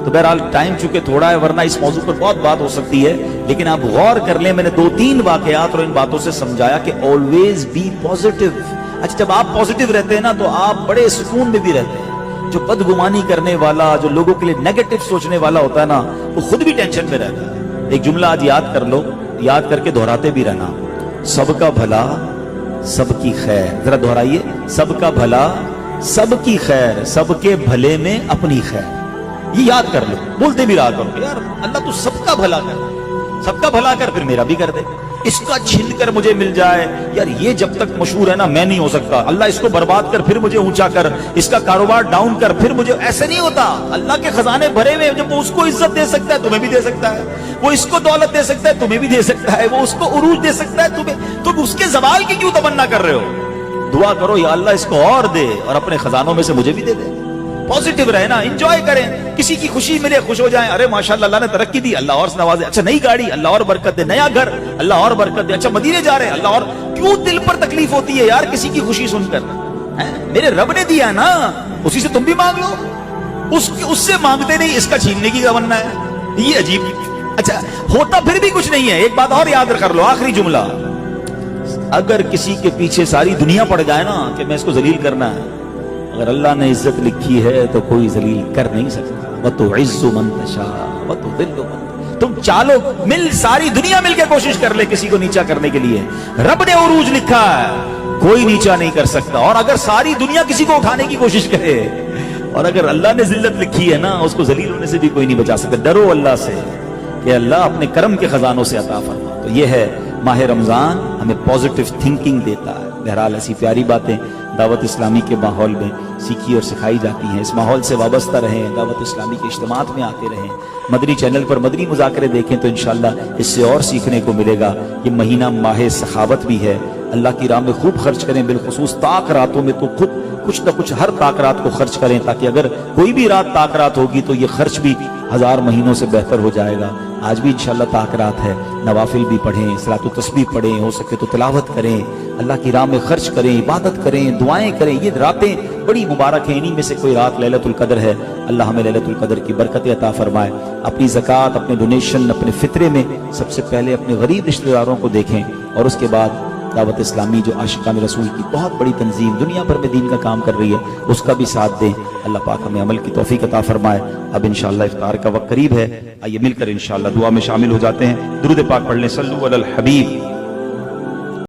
تو بہرحال ٹائم چونکہ تھوڑا ہے, ورنہ اس موضوع پر بہت بات ہو سکتی ہے, لیکن آپ غور کر لیں. میں نے 2-3 واقعات اور ان باتوں سے سمجھایا کہ always be positive. اچھا جب آپ پازیٹو رہتے ہیں نا تو آپ بڑے سکون میں بھی رہتے ہیں. جو بدگمانی کرنے والا, جو لوگوں کے لیے نیگیٹو سوچنے والا ہوتا ہے نا, وہ خود بھی ٹینشن میں رہتا ہے. ایک جملہ آج یاد کر لو, یاد کر کے دہراتے بھی رہنا, سب کا بھلا سب کی خیر. ذرا دہرائیے, سب کا بھلا سب کی خیر, سب کے بھلے میں اپنی خیر. یہ یاد کر لو, بولتے بھی رہا کرو یار اللہ تو سب کا بھلا کر, سب کا بھلا کر, پھر میرا بھی کر دے. اس کا چھین کر مجھے مل جائے, یار یہ جب تک مشہور ہے نا میں نہیں ہو سکتا, اللہ اس کو برباد کر پھر مجھے اونچا کر, اس کا کاروبار ڈاؤن کر پھر مجھے. ایسے نہیں ہوتا. اللہ کے خزانے بھرے ہوئے, جب وہ اس کو عزت دے سکتا ہے تمہیں بھی دے سکتا ہے, وہ اس کو دولت دے سکتا ہے تمہیں بھی دے سکتا ہے, وہ اس کو عروج دے سکتا ہے تمہیں, تم اس کے زوال کی کیوں تمنا کر رہے ہو؟ دعا کرو یا اللہ اس کو اور دے اور اپنے خزانوں میں سے مجھے بھی دے دے. پازیٹو رہے نا, انجوائے کریں, کسی کی خوشی ملے خوش ہو جائیں. ارے ماشاءاللہ اللہ نے ترقی دی, اللہ اور نوازے. اچھا نئی گاڑی, اللہ اور برکت دے. نیا گھر, اللہ اور برکت دے. اچھا مدینے جا رہے ہیں, اللہ اور. کیوں دل پر تکلیف ہوتی ہے یار کسی کی خوشی سن کر؟ میرے رب نے دیا نا, اسی سے تم بھی مانگ لو. اس سے مانگتے نہیں, اس کا چھیننے کی تمنا ہے. یہ عجیب. اچھا ہوتا پھر بھی کچھ نہیں ہے. ایک بات اور یاد کر لو, آخری جملہ, اگر کسی کے پیچھے ساری دنیا پڑ جائے نا کہ میں اس کو ذلیل کرنا ہے, اگر اللہ نے عزت لکھی ہے تو کوئی ذلیل کر نہیں سکتا. وَتُعِزُّ مَن تَشَاءُ وَتُذِلُّ مَن تَشَاءُ. تم چالو مل, ساری دنیا مل کے کوشش کر لے کسی کو نیچا کرنے کے لیے, رب نے عروج لکھا ہے. کوئی نیچا نہیں کر سکتا. اور اگر ساری دنیا کسی کو اٹھانے کی کوشش کرے اور اگر اللہ نے ذلت لکھی ہے نا, اس کو ذلیل ہونے سے بھی کوئی نہیں بچا سکتا. ڈرو اللہ سے کہ اللہ اپنے کرم کے خزانوں سے عطا فرما. تو یہ ہے ماہ رمضان, ہمیں پازیٹیو تھنکنگ دیتا ہے. بہرحال ایسی پیاری باتیں دعوت اسلامی کے ماحول میں سیکھی اور سکھائی جاتی ہیں. اس ماحول سے وابستہ رہیں, دعوت اسلامی کے اجتماعات میں آتے رہیں, مدنی چینل پر مدنی مذاکرے دیکھیں تو انشاءاللہ اس سے اور سیکھنے کو ملے گا. یہ مہینہ ماہ سخاوت بھی ہے, اللہ کی راہ میں خوب خرچ کریں. بالخصوص طاق راتوں میں تو خود کچھ نہ کچھ ہر طاق رات کو خرچ کریں, تاکہ اگر کوئی بھی رات طاق رات ہوگی تو یہ خرچ بھی 1000 مہینوں سے بہتر ہو جائے گا. آج بھی انشاءاللہ طاق رات ہے, نوافل بھی پڑھیں, صلاۃ و تسبیح پڑھیں, ہو سکے تو تلاوت کریں, اللہ کی راہ میں خرچ کریں, عبادت کریں, دعائیں کریں. یہ راتیں بڑی مبارک ہیں, انہی میں سے کوئی رات لیلۃ القدر ہے. اللہ ہمیں لیلۃ القدر کی برکت عطا فرمائے. اپنی زکوٰۃ, اپنے ڈونیشن, اپنے فطرے میں سب سے پہلے اپنے غریب رشتہ داروں کو دیکھیں, اور اس کے بعد دعوت اسلامی جو عاشقان رسول کی بہت بڑی تنظیم دنیا بھر میں دین کا کام کر رہی ہے, اس کا بھی ساتھ دیں. اللہ پاک ہمیں عمل کی توفیق عطا فرمائے. اب انشاءاللہ افطار کا وقت قریب ہے, آئیے مل کر انشاءاللہ دعا میں شامل ہو جاتے ہیں. درود پاک پڑھ لیں, صلو علی الحبیب.